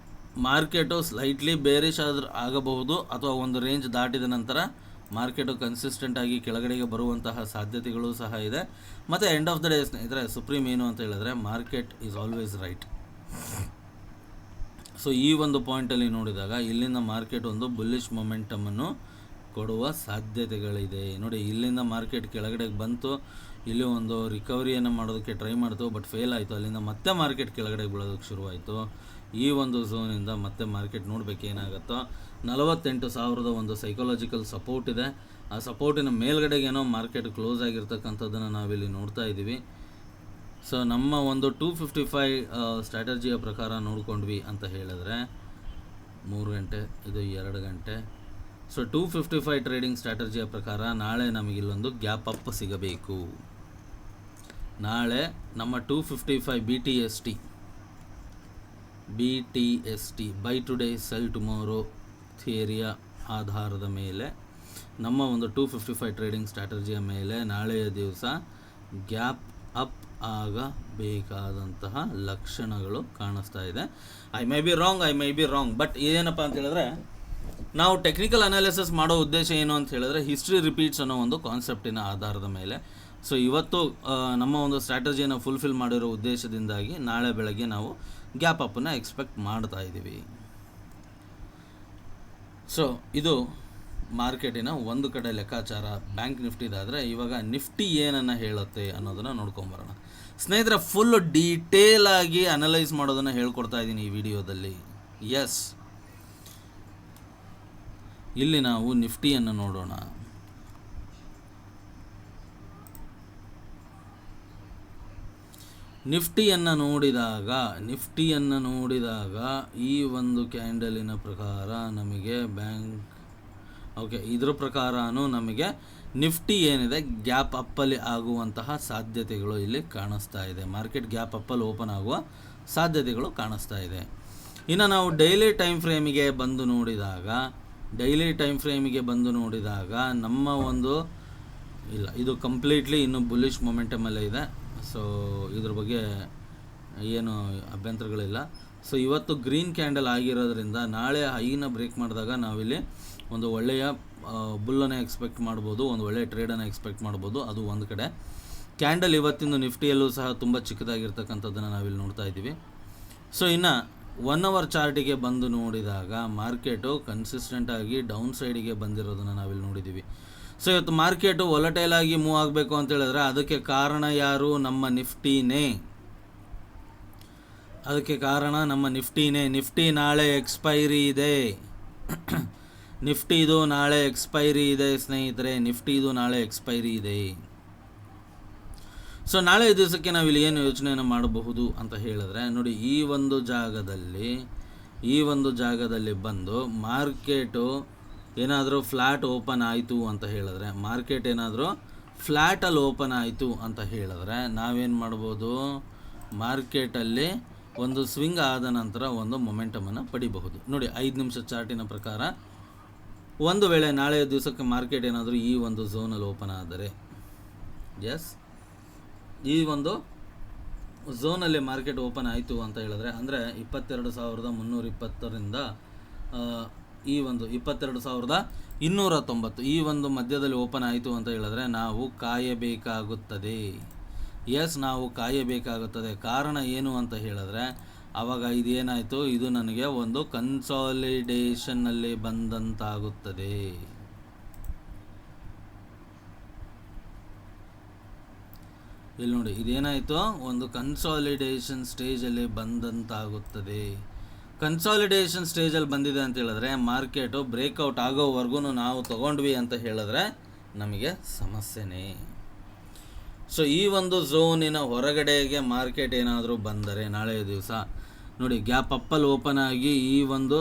market slightly bearish ಆಗಬಹುದು ಅಥವಾ ಒಂದು ರೇಂಜ್ ದಾಟಿದ ನಂತರ ಮಾರ್ಕೆಟು ಕನ್ಸಿಸ್ಟೆಂಟಾಗಿ ಕೆಳಗಡೆಗೆ ಬರುವಂತಹ ಸಾಧ್ಯತೆಗಳು ಸಹ ಇದೆ. ಮತ್ತು ಎಂಡ್ ಆಫ್ ದ ಡೇ ಸ್ನೇಹಿತರೆ, ಸುಪ್ರೀಂ ಏನು ಅಂತ ಹೇಳಿದ್ರೆ market is always right. So ಈ ಒಂದು ಪಾಯಿಂಟಲ್ಲಿ ನೋಡಿದಾಗ ಇಲ್ಲಿಂದ ಮಾರ್ಕೆಟ್ ಒಂದು ಬುಲ್ಲಿಶ್ ಮೊಮೆಂಟಮನ್ನು ಕೊಡುವ ಸಾಧ್ಯತೆಗಳಿದೆ. ನೋಡಿ, ಇಲ್ಲಿಂದ ಮಾರ್ಕೆಟ್ ಕೆಳಗಡೆಗೆ ಬಂತು, ಇಲ್ಲಿ ಒಂದು ರಿಕವರಿಯನ್ನು ಮಾಡೋದಕ್ಕೆ ಟ್ರೈ ಮಾಡ್ತು, ಬಟ್ ಫೇಲ್ ಆಯಿತು. ಅಲ್ಲಿಂದ ಮತ್ತೆ ಮಾರ್ಕೆಟ್ ಕೆಳಗಡೆಗೆ ಬೀಳೋದಕ್ಕೆ ಶುರುವಾಯಿತು. ಈ ಒಂದು ಝೋನಿಂದ ಮತ್ತೆ ಮಾರ್ಕೆಟ್ ನೋಡಬೇಕು ಏನಾಗುತ್ತೋ. 48,000 ಒಂದು ಸೈಕಾಲಜಿಕಲ್ ಸಪೋರ್ಟ್ ಇದೆ. ಆ ಸಪೋರ್ಟಿನ ಮೇಲ್ಗಡೆಗೇನೋ ಮಾರ್ಕೆಟ್ ಕ್ಲೋಸ್ ಆಗಿರ್ತಕ್ಕಂಥದ್ದನ್ನು ನಾವಿಲ್ಲಿ ನೋಡ್ತಾ ಇದ್ದೀವಿ. ಸೊ ನಮ್ಮ ಒಂದು 255 ಸ್ಟ್ರಾಟಜಿಯ ಪ್ರಕಾರ ನೋಡ್ಕೊಂಡ್ವಿ ಅಂತ ಹೇಳಿದ್ರೆ 3 ಗಂಟೆ, ಇದು 2 ಗಂಟೆ. ಸೊ 255 ಟ್ರೇಡಿಂಗ್ ಸ್ಟ್ರಾಟಜಿಯ ಪ್ರಕಾರ ನಾಳೆ ನಮಗಿಲ್ಲೊಂದು ಗ್ಯಾಪ್ ಅಪ್ ಸಿಗಬೇಕು. ನಾಳೆ ನಮ್ಮ 255 BTST buy today sell tomorrow ಥಿಯರಿಯ ಆಧಾರದ ಮೇಲೆ ನಮ್ಮ ಒಂದು 255 ಟ್ರೇಡಿಂಗ್ ಸ್ಟ್ರಾಟಜಿಯ ಮೇಲೆ ನಾಳೆಯ ದಿವಸ ಗ್ಯಾಪ್ ಅಪ್ ಆಗಬೇಕಾದಂತಹ ಲಕ್ಷಣಗಳು ಕಾಣಿಸ್ತಾ ಇದೆ. I my B wrong, but ಏನಪ್ಪ ಅಂತ ಹೇಳಿದ್ರೆ ನಾವು ಟೆಕ್ನಿಕಲ್ ಅನಾಲಿಸಿಸ್ ಮಾಡೋ ಉದ್ದೇಶ ಏನು ಅಂತ ಹೇಳಿದ್ರೆ ಹಿಸ್ಟ್ರಿ ರಿಪೀಟ್ಸ್ ಅನ್ನೋ ಒಂದು ಕಾನ್ಸೆಪ್ಟಿನ ಆಧಾರದ ಮೇಲೆ. ಸೊ ಇವತ್ತು ನಮ್ಮ ಒಂದು ಸ್ಟ್ರಾಟಜಿಯನ್ನು ಫುಲ್ಫಿಲ್ ಮಾಡಿರೋ ಉದ್ದೇಶದಿಂದಾಗಿ ನಾಳೆ ಬೆಳಗ್ಗೆ ನಾವು ಗ್ಯಾಪ್ ಅಪ್ಪನ್ನು ಎಕ್ಸ್ಪೆಕ್ಟ್ ಮಾಡ್ತಾ ಇದ್ದೀವಿ. ಸೊ ಇದು ಮಾರ್ಕೆಟಿನ ಒಂದು ಕಡೆ ಲೆಕ್ಕಾಚಾರ ಬ್ಯಾಂಕ್ ನಿಫ್ಟಿದಾದರೆ. ಇವಾಗ ನಿಫ್ಟಿ ಏನನ್ನು ಹೇಳುತ್ತೆ ಅನ್ನೋದನ್ನು ನೋಡ್ಕೊಂಬರೋಣ ಸ್ನೇಹಿತರೆ. ಫುಲ್ ಡೀಟೇಲ್ ಆಗಿ ಅನಲೈಸ್ ಮಾಡೋದನ್ನು ಹೇಳ್ಕೊಡ್ತಾ ಇದ್ದೀನಿ ಈ ವಿಡಿಯೋದಲ್ಲಿ. ಎಸ್, ಇಲ್ಲಿ ನಾವು ನಿಫ್ಟಿಯನ್ನು ನೋಡೋಣ. ನಿಫ್ಟಿಯನ್ನು ನೋಡಿದಾಗ ಈ ಒಂದು ಕ್ಯಾಂಡಲಿನ ಪ್ರಕಾರ ನಮಗೆ ಇದ್ರ ಪ್ರಕಾರನೂ ನಮಗೆ ನಿಫ್ಟಿ ಏನಿದೆ ಗ್ಯಾಪ್ ಅಪ್ಪಲ್ಲಿ ಆಗುವಂತಹ ಸಾಧ್ಯತೆಗಳು ಇಲ್ಲಿ ಕಾಣಿಸ್ತಾ ಇದೆ. ಮಾರ್ಕೆಟ್ ಗ್ಯಾಪ್ ಅಪ್ಪಲ್ಲಿ ಓಪನ್ ಆಗುವ ಸಾಧ್ಯತೆಗಳು ಕಾಣಿಸ್ತಾ ಇದೆ. ಇನ್ನು ನಾವು ಡೈಲಿ ಟೈಮ್ ಫ್ರೇಮಿಗೆ ಬಂದು ನೋಡಿದಾಗ ನಮ್ಮ ಒಂದು ಇದು ಕಂಪ್ಲೀಟ್ಲಿ ಇನ್ನೂ ಬುಲ್ಲಿಶ್ ಮೊಮೆಂಟಮಲ್ಲೇ ಇದೆ. ಸೊ ಇದ್ರ ಬಗ್ಗೆ ಏನು ಅಭ್ಯಂತರಗಳಿಲ್ಲ. ಸೊ ಇವತ್ತು ಗ್ರೀನ್ ಕ್ಯಾಂಡಲ್ ಆಗಿರೋದ್ರಿಂದ ನಾಳೆ ಹೈನ ಬ್ರೇಕ್ ಮಾಡಿದಾಗ ನಾವಿಲ್ಲಿ ಒಂದು ಒಳ್ಳೆಯ ಬುಲ್ಲನ್ನು ಎಕ್ಸ್ಪೆಕ್ಟ್ ಮಾಡ್ಬೋದು, ಒಂದು ಒಳ್ಳೆಯ ಟ್ರೇಡನ್ನು ಎಕ್ಸ್ಪೆಕ್ಟ್ ಮಾಡ್ಬೋದು. ಅದು ಒಂದು ಕಡೆ. ಕ್ಯಾಂಡಲ್ ಇವತ್ತಿನ ನಿಫ್ಟಿಯಲ್ಲೂ ಸಹ ತುಂಬ ಚಿಕ್ಕದಾಗಿರ್ತಕ್ಕಂಥದ್ದನ್ನು ನಾವಿಲ್ಲಿ ನೋಡ್ತಾ ಇದ್ದೀವಿ. ಸೊ ಇನ್ನು 1 ಅವರ್ ಚಾರ್ಟಿಗೆ ಬಂದು ನೋಡಿದಾಗ ಮಾರ್ಕೆಟು ಕನ್ಸಿಸ್ಟೆಂಟಾಗಿ ಡೌನ್ ಸೈಡಿಗೆ ಬಂದಿರೋದನ್ನು ನಾವಿಲ್ಲಿ ನೋಡಿದ್ದೀವಿ. ಸೊ ಇವತ್ತು ಮಾರ್ಕೆಟು ವೊಲಟೈಲ್ ಆಗಿ ಮೂವ್ ಆಗಬೇಕು ಅಂತ ಹೇಳಿದ್ರೆ ಅದಕ್ಕೆ ಕಾರಣ ಯಾರು? ನಮ್ಮ ನಿಫ್ಟಿನೇ. ನಿಫ್ಟಿ ನಾಳೆ ಎಕ್ಸ್ಪೈರಿ ಇದೆ. ನಿಫ್ಟಿದು ನಾಳೆ ಎಕ್ಸ್ಪೈರಿ ಇದೆ. ಸೊ ನಾಳೆ ದಿವಸಕ್ಕೆ ನಾವಿಲ್ಲಿ ಏನು ಯೋಚನೆಯನ್ನು ಮಾಡಬಹುದು ಅಂತ ಹೇಳಿದ್ರೆ ನೋಡಿ, ಈ ಒಂದು ಜಾಗದಲ್ಲಿ ಬಂದು ಮಾರ್ಕೆಟು ಏನಾದರೂ ಫ್ಲ್ಯಾಟ್ ಓಪನ್ ಆಯಿತು ಅಂತ ಹೇಳಿದ್ರೆ, ಫ್ಲ್ಯಾಟಲ್ಲಿ ಓಪನ್ ಆಯಿತು ಅಂತ ಹೇಳಿದ್ರೆ ನಾವೇನು ಮಾಡ್ಬೋದು? ಮಾರ್ಕೆಟಲ್ಲಿ ಒಂದು ಸ್ವಿಂಗ್ ಆದ ನಂತರ ಒಂದು ಮೊಮೆಂಟಮನ್ನು ಪಡಿಬಹುದು. ನೋಡಿ, 5 ನಿಮಿಷ ಚಾರ್ಟಿನ ಪ್ರಕಾರ ಒಂದು ವೇಳೆ ನಾಳೆಯ ದಿವಸಕ್ಕೆ ಮಾರ್ಕೆಟ್ ಏನಾದರೂ ಈ ಒಂದು ಝೋನಲ್ಲಿ ಓಪನ್ ಆದರೆ, ಈ ಒಂದು ಝೋನಲ್ಲಿ ಮಾರ್ಕೆಟ್ ಓಪನ್ ಆಯಿತು ಅಂತ ಹೇಳಿದ್ರೆ ಅಂದರೆ 22,320ರಿಂದ ಈ ಒಂದು 22,290 ಈ ಒಂದು ಮಧ್ಯದಲ್ಲಿ ಓಪನ್ ಆಯಿತು ಅಂತ ಹೇಳಿದ್ರೆ ನಾವು ಕಾಯಬೇಕಾಗುತ್ತದೆ. ಕಾರಣ ಏನು ಅಂತ ಹೇಳಿದ್ರೆ ಆವಾಗ ಇದೇನಾಯಿತು, ಇದು ನನಗೆ ಒಂದು ಕನ್ಸಾಲಿಡೇಷನ್ನಲ್ಲಿ ಬಂದಂತಾಗುತ್ತದೆ. ಇಲ್ಲಿ ನೋಡಿ, ಇದೇನಾಯಿತು, ಒಂದು ಕನ್ಸಾಲಿಡೇಷನ್ ಸ್ಟೇಜಲ್ಲಿ ಬಂದಂತಾಗುತ್ತದೆ. ಕನ್ಸಾಲಿಡೇಷನ್ ಸ್ಟೇಜಲ್ಲಿ ಬಂದಿದೆ ಅಂತ ಹೇಳಿದ್ರೆ ಮಾರ್ಕೆಟು ಬ್ರೇಕ್ಔಟ್ ಆಗೋವರೆಗೂ ನಾವು ತೊಗೊಂಡ್ವಿ ಅಂತ ಹೇಳಿದ್ರೆ ನಮಗೆ ಸಮಸ್ಯೆನೇ. ಸೊ ಈ ಒಂದು ಝೋನಿನ ಹೊರಗಡೆಗೆ ಮಾರ್ಕೆಟ್ ಏನಾದರೂ ಬಂದರೆ ನಾಳೆಯ ದಿವಸ ನೋಡಿ, ಗ್ಯಾಪ್ ಅಪ್ಪಲ್ಲಿ ಓಪನ್ ಆಗಿ ಈ ಒಂದು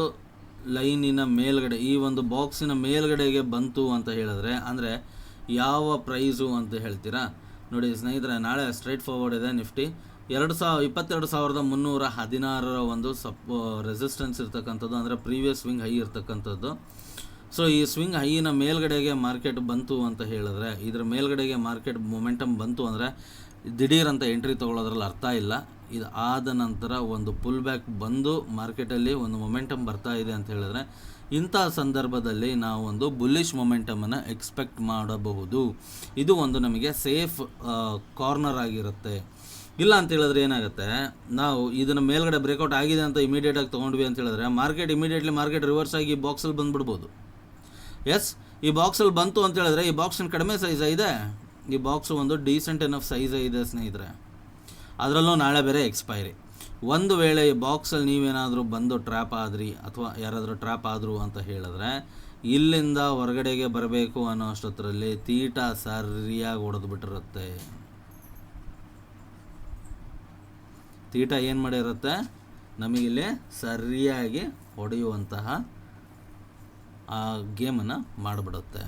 ಲೈನಿನ ಮೇಲ್ಗಡೆ, ಈ ಒಂದು ಬಾಕ್ಸಿನ ಮೇಲ್ಗಡೆಗೆ ಬಂತು ಅಂತ ಹೇಳಿದ್ರೆ ಅಂದರೆ ಯಾವ ಪ್ರೈಸು ಅಂತ ಹೇಳ್ತೀರಾ ನೋಡಿ ಸ್ನೇಹಿತರೆ, ನಾಳೆ ಸ್ಟ್ರೈಟ್ ಫಾರ್ವರ್ಡ್ ಇದೆ ನಿಫ್ಟಿ 22,316 ಒಂದು ರೆಸಿಸ್ಟೆನ್ಸ್ ಇರ್ತಕ್ಕಂಥದ್ದು, ಅಂದರೆ ಪ್ರೀವಿಯಸ್ ಸ್ವಿಂಗ್ ಹೈ ಇರ್ತಕ್ಕಂಥದ್ದು. ಸೊ ಈ ಸ್ವಿಂಗ್ ಹೈನ ಮೇಲ್ಗಡೆಗೆ ಮಾರ್ಕೆಟ್ ಬಂತು ಅಂತ ಹೇಳಿದ್ರೆ, ಇದರ ಮೇಲ್ಗಡೆಗೆ ಮಾರ್ಕೆಟ್ ಮೊಮೆಂಟಮ್ ಬಂತು ಅಂದರೆ ದಿಢೀರ್ ಅಂತ ಎಂಟ್ರಿ ತೊಗೊಳ್ಳೋದ್ರಲ್ಲಿ ಅರ್ಥ ಇಲ್ಲ. ಇದು ಆದ ನಂತರ ಒಂದು ಪುಲ್ ಬ್ಯಾಕ್ ಬಂದು ಮಾರ್ಕೆಟಲ್ಲಿ ಒಂದು ಮೊಮೆಂಟಮ್ ಬರ್ತಾ ಇದೆ ಅಂತ ಹೇಳಿದ್ರೆ, ಇಂಥ ಸಂದರ್ಭದಲ್ಲಿ ನಾವು ಒಂದು ಬುಲ್ಲಿಶ್ ಮೊಮೆಂಟಮನ್ನು ಎಕ್ಸ್ಪೆಕ್ಟ್ ಮಾಡಬಹುದು. ಇದು ಒಂದು ನಮಗೆ ಸೇಫ್ ಕಾರ್ನರ್ ಆಗಿರುತ್ತೆ. ಇಲ್ಲ ಅಂತ ಹೇಳಿದ್ರೆ ಏನಾಗುತ್ತೆ, ನಾವು ಇದನ್ನು ಮೇಲ್ಗಡೆ ಬ್ರೇಕೌಟ್ ಆಗಿದೆ ಅಂತ ಇಮಿಡಿಯೇಟಾಗಿ ತೊಗೊಂಡ್ವಿ ಅಂತ ಹೇಳಿದ್ರೆ ಮಾರ್ಕೆಟ್ ರಿವರ್ಸ್ ಆಗಿ ಬಾಕ್ಸಲ್ಲಿ ಬಂದುಬಿಡ್ಬೋದು. ಎಸ್, ಈ ಬಾಕ್ಸಲ್ಲಿ ಬಂತು ಅಂತ ಹೇಳಿದ್ರೆ ಈ ಬಾಕ್ಸಿನ ಕಡಿಮೆ ಸೈಜ್ ಇದೆ, ಈ ಬಾಕ್ಸು ಒಂದು ಡೀಸೆಂಟ್ ಎನಫ್ ಸೈಜ್ ಇದೆ ಸ್ನೇಹಿತರೆ. ಅದರಲ್ಲೂ ನಾಳೆ ಬೇರೆ ಎಕ್ಸ್ಪೈರಿ. ಒಂದು ವೇಳೆ ಈ ಬಾಕ್ಸಲ್ಲಿ ನೀವೇನಾದರೂ ಬಂದು ಟ್ರ್ಯಾಪ್ ಆದ್ರಿ ಅಥವಾ ಯಾರಾದರೂ ಟ್ರ್ಯಾಪ್ ಆದರು ಅಂತ ಹೇಳಿದ್ರೆ, ಇಲ್ಲಿಂದ ಹೊರಗಡೆಗೆ ಬರಬೇಕು ಅನ್ನೋ ಅಷ್ಟೊತ್ತರಲ್ಲಿ ತೀಟ ಸರಿಯಾಗಿ ಹೊಡೆದು ಬಿಟ್ಟಿರುತ್ತೆ. ತೀಟ ಏನು ಮಾಡಿರುತ್ತೆ, ನಮಗಿಲ್ಲಿ ಸರಿಯಾಗಿ ಹೊಡೆಯುವಂತಹ ಆ ಗೇಮನ್ನು ಮಾಡಿಬಿಡುತ್ತೆ.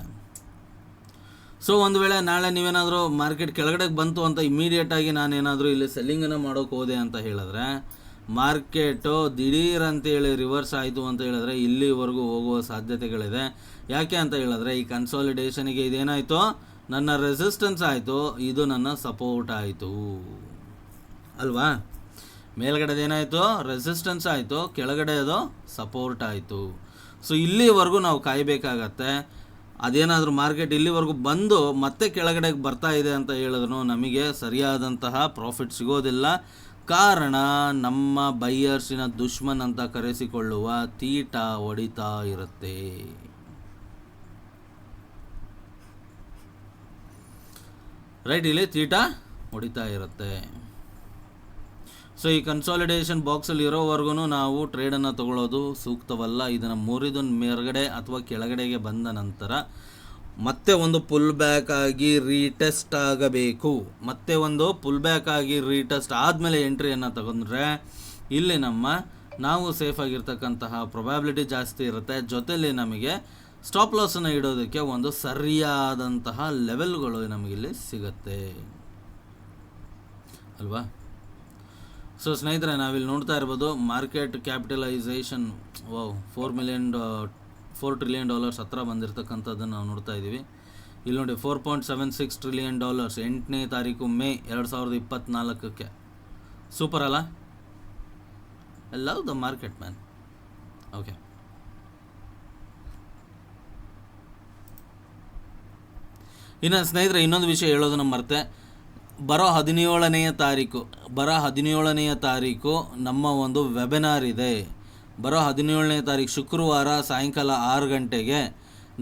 ಸೊ ಒಂದು ವೇಳೆ ನಾಳೆ ನೀವೇನಾದರೂ ಮಾರ್ಕೆಟ್ ಕೆಳಗಡೆಗೆ ಬಂತು ಅಂತ ಇಮಿಡಿಯೇಟಾಗಿ ನಾನೇನಾದರೂ ಇಲ್ಲಿ ಸೆಲ್ಲಿಂಗನ್ನು ಮಾಡೋಕ್ಕೆ ಹೋದೆ ಅಂತ ಹೇಳಿದ್ರೆ, ಮಾರ್ಕೆಟು ದಿಢೀರ್ ಅಂತೇಳಿ ರಿವರ್ಸ್ ಆಯಿತು ಅಂತ ಹೇಳಿದ್ರೆ ಇಲ್ಲಿವರೆಗೂ ಹೋಗುವ ಸಾಧ್ಯತೆಗಳಿದೆ. ಯಾಕೆ ಅಂತ ಹೇಳಿದ್ರೆ, ಈ ಕನ್ಸಾಲಿಡೇಷನಿಗೆ ಇದೇನಾಯಿತು, ನನ್ನ ರೆಸಿಸ್ಟೆನ್ಸ್ ಆಯಿತು, ಇದು ನನ್ನ ಸಪೋರ್ಟ್ ಆಯಿತು ಅಲ್ವಾ. ಮೇಲ್ಗಡೆದೇನಾಯಿತು, ರೆಸಿಸ್ಟೆನ್ಸ್ ಆಯಿತು, ಕೆಳಗಡೆ ಅದು ಸಪೋರ್ಟ್ ಆಯಿತು. ಸೊ ಇಲ್ಲಿವರೆಗೂ ನಾವು ಕಾಯಬೇಕಾಗತ್ತೆ. ಅದೇನಾದರೂ ಮಾರ್ಕೆಟ್ ಇಲ್ಲಿವರೆಗೂ ಬಂದು ಮತ್ತೆ ಕೆಳಗಡೆಗೆ ಬರ್ತಾ ಇದೆ ಅಂತ ಹೇಳಿದ್ರು ನಮಗೆ ಸರಿಯಾದಂತಹ ಪ್ರಾಫಿಟ್ ಸಿಗೋದಿಲ್ಲ. ಕಾರಣ ನಮ್ಮ ಬೈಯರ್ಸಿನ ದುಶ್ಮನ್ ಅಂತ ಕರೆಸಿಕೊಳ್ಳುವ ತೀಟ ಹೊಡಿತಾ ಇರುತ್ತೆ. ರೈಟ್, ಇಲ್ಲಿ ತೀಟ ಹೊಡಿತಾ ಇರುತ್ತೆ. ಸೊ ಈ ಕನ್ಸಾಲಿಡೇಷನ್ ಬಾಕ್ಸಲ್ಲಿ ಇರೋವರೆಗೂ ನಾವು ಟ್ರೇಡನ್ನು ತಗೊಳ್ಳೋದು ಸೂಕ್ತವಲ್ಲ. ಇದನ್ನು ಮುರಿದು ಮೇಲ್ಗಡೆ ಅಥವಾ ಕೆಳಗಡೆಗೆ ಬಂದ ನಂತರ ಮತ್ತೆ ಒಂದು ಪುಲ್ ಬ್ಯಾಕ್ ಆಗಿ ರೀಟೆಸ್ಟ್ ಆಗಬೇಕು. ಮತ್ತೆ ಒಂದು ಪುಲ್ ಬ್ಯಾಕ್ ಆಗಿ ರೀಟೆಸ್ಟ್ ಆದಮೇಲೆ ಎಂಟ್ರಿಯನ್ನು ತಗೊಂಡ್ರೆ ಇಲ್ಲಿ ನಾವು ಸೇಫ್ ಆಗಿರ್ತಕ್ಕಂತಹ ಪ್ರೊಬ್ಯಾಬಿಲಿಟಿ ಜಾಸ್ತಿ ಇರುತ್ತೆ. ಜೊತೆಯಲ್ಲಿ ನಮಗೆ ಸ್ಟಾಪ್ ಲಾಸನ್ನು ಇಡೋದಕ್ಕೆ ಒಂದು ಸರಿಯಾದಂತಹ ಲೆವೆಲ್ಗಳು ನಮಗಿಲ್ಲಿ ಸಿಗುತ್ತೆ ಅಲ್ವಾ. ಸೊ ಸ್ನೇಹಿತರೆ, ನಾವಿಲ್ಲಿ ನೋಡ್ತಾ ಇರ್ಬೋದು ಮಾರ್ಕೆಟ್ ಕ್ಯಾಪಿಟಲೈಸೇಷನ್ $4 ಟ್ರಿಲಿಯನ್ ಹತ್ರ ಬಂದಿರತಕ್ಕಂಥದ್ದನ್ನು ನಾವು ನೋಡ್ತಾ ಇದ್ದೀವಿ. ಇಲ್ಲಿ ನೋಡಿ $4.76 ಟ್ರಿಲಿಯನ್ 8ನೇ ತಾರೀಕು ಮೇ 2024. ಸೂಪರ್ ಅಲ್ಲ? I love the market man. Okay, ಇನ್ನು ಸ್ನೇಹಿತರೆ ಇನ್ನೊಂದು ವಿಷಯ ಹೇಳೋದನ್ನು ಮರೆತೆ, ಬರೋ 17ನೇ ತಾರೀಕು ನಮ್ಮ ಒಂದು ವೆಬಿನಾರ್ ಇದೆ. ಬರೋ 17ನೇ ತಾರೀಕು ಶುಕ್ರವಾರ ಸಾಯಂಕಾಲ 6 ಗಂಟೆಗೆ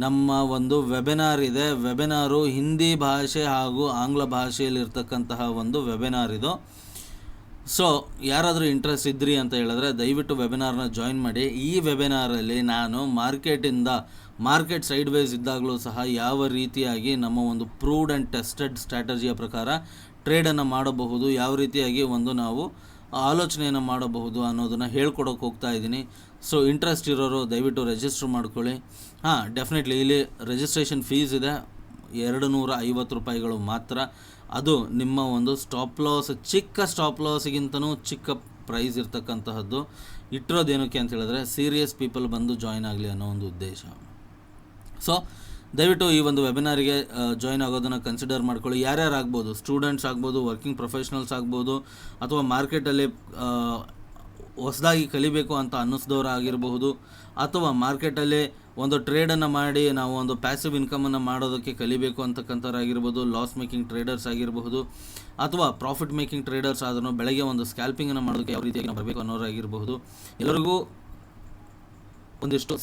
ನಮ್ಮ ಒಂದು ವೆಬಿನಾರ್ ಇದೆ. ವೆಬಿನಾರು ಹಿಂದಿ ಭಾಷೆ ಹಾಗೂ ಆಂಗ್ಲ ಭಾಷೆಯಲ್ಲಿರ್ತಕ್ಕಂತಹ ಒಂದು ವೆಬಿನಾರ್ ಇದು. ಸೊ ಯಾರಾದರೂ ಇಂಟ್ರೆಸ್ಟ್ ಇದ್ರಿ ಅಂತ ಹೇಳಿದ್ರೆ ದಯವಿಟ್ಟು ವೆಬಿನಾರ್ನ ಜಾಯಿನ್ ಮಾಡಿ. ಈ ವೆಬಿನಾರಲ್ಲಿ ನಾನು ಮಾರ್ಕೆಟ್ ಸೈಡ್ ವೈಸ್ ಇದ್ದಾಗಲೂ ಸಹ ಯಾವ ರೀತಿಯಾಗಿ ನಮ್ಮ ಒಂದು ಪ್ರೂವ್ಡ್ ಆ್ಯಂಡ್ ಟೆಸ್ಟೆಡ್ ಸ್ಟ್ರಾಟಜಿಯ ಪ್ರಕಾರ ಟ್ರೇಡನ್ನು ಮಾಡಬಹುದು, ಯಾವ ರೀತಿಯಾಗಿ ಒಂದು ನಾವು ಆಲೋಚನೆಯನ್ನು ಮಾಡಬಹುದು ಅನ್ನೋದನ್ನು ಹೇಳ್ಕೊಡೋಕೆ ಹೋಗ್ತಾ ಇದ್ದೀನಿ. ಸೊ ಇಂಟ್ರೆಸ್ಟ್ ಇರೋರು ದಯವಿಟ್ಟು ರಿಜಿಸ್ಟರ್ ಮಾಡ್ಕೊಳ್ಳಿ. ಡೆಫಿನೆಟ್ಲಿ ಇಲ್ಲಿ ರಿಜಿಸ್ಟ್ರೇಷನ್ ಫೀಸ್ ಇದೆ, $250 ಮಾತ್ರ. ಅದು ನಿಮ್ಮ ಒಂದು ಸ್ಟಾಪ್ ಲಾಸ್, ಚಿಕ್ಕ ಸ್ಟಾಪ್ ಲಾಸ್ಗಿಂತನೂ ಚಿಕ್ಕ ಪ್ರೈಸ್ ಇರ್ತಕ್ಕಂತಹದ್ದು. ಇಟ್ಟಿರೋದೇನಕ್ಕೆ ಅಂತ ಹೇಳಿದ್ರೆ ಸೀರಿಯಸ್ ಪೀಪಲ್ ಬಂದು ಜಾಯಿನ್ ಆಗಲಿ ಅನ್ನೋ ಒಂದು ಉದ್ದೇಶ. ಸೊ ದಯವಿಟ್ಟು ಈ ಒಂದು ವೆಬಿನಾರಿಗೆ ಜಾಯಿನ್ ಆಗೋದನ್ನು ಕನ್ಸಿಡರ್ ಮಾಡ್ಕೊಳ್ಳಿ. ಯಾರ್ಯಾರು ಆಗ್ಬೋದು, ಸ್ಟೂಡೆಂಟ್ಸ್ ಆಗ್ಬೋದು, ವರ್ಕಿಂಗ್ ಪ್ರೊಫೆಷ್ನಲ್ಸ್ ಆಗ್ಬೋದು, ಅಥವಾ ಮಾರ್ಕೆಟಲ್ಲಿ ಹೊಸದಾಗಿ ಕಲಿಬೇಕು ಅಂತ ಅನ್ನಿಸ್ದವ್ರು ಆಗಿರಬಹುದು, ಅಥವಾ ಮಾರ್ಕೆಟಲ್ಲಿ ಒಂದು ಟ್ರೇಡನ್ನು ಮಾಡಿ ನಾವು ಒಂದು ಪ್ಯಾಸಿವ್ ಇನ್ಕಮನ್ನು ಮಾಡೋದಕ್ಕೆ ಕಲಿಬೇಕು ಅಂತಕ್ಕಂಥವ್ರಾಗಿರ್ಬೋದು, ಲಾಸ್ ಮೇಕಿಂಗ್ ಟ್ರೇಡರ್ಸ್ ಆಗಿರಬಹುದು, ಅಥವಾ ಪ್ರಾಫಿಟ್ ಮೇಕಿಂಗ್ ಟ್ರೇಡರ್ಸ್ ಆದ್ರೂ ಬೆಳಗ್ಗೆ ಒಂದು ಸ್ಕ್ಯಾಲ್ಪಿಂಗನ್ನು ಮಾಡೋದಕ್ಕೆ ಯಾವ ರೀತಿಯಾಗಿ ನಾವು ಬರಬೇಕು ಅನ್ನೋರಾಗಿರ್ಬಹುದು. ಎಲ್ಲರಿಗೂ ಒಂದಿಷ್ಟು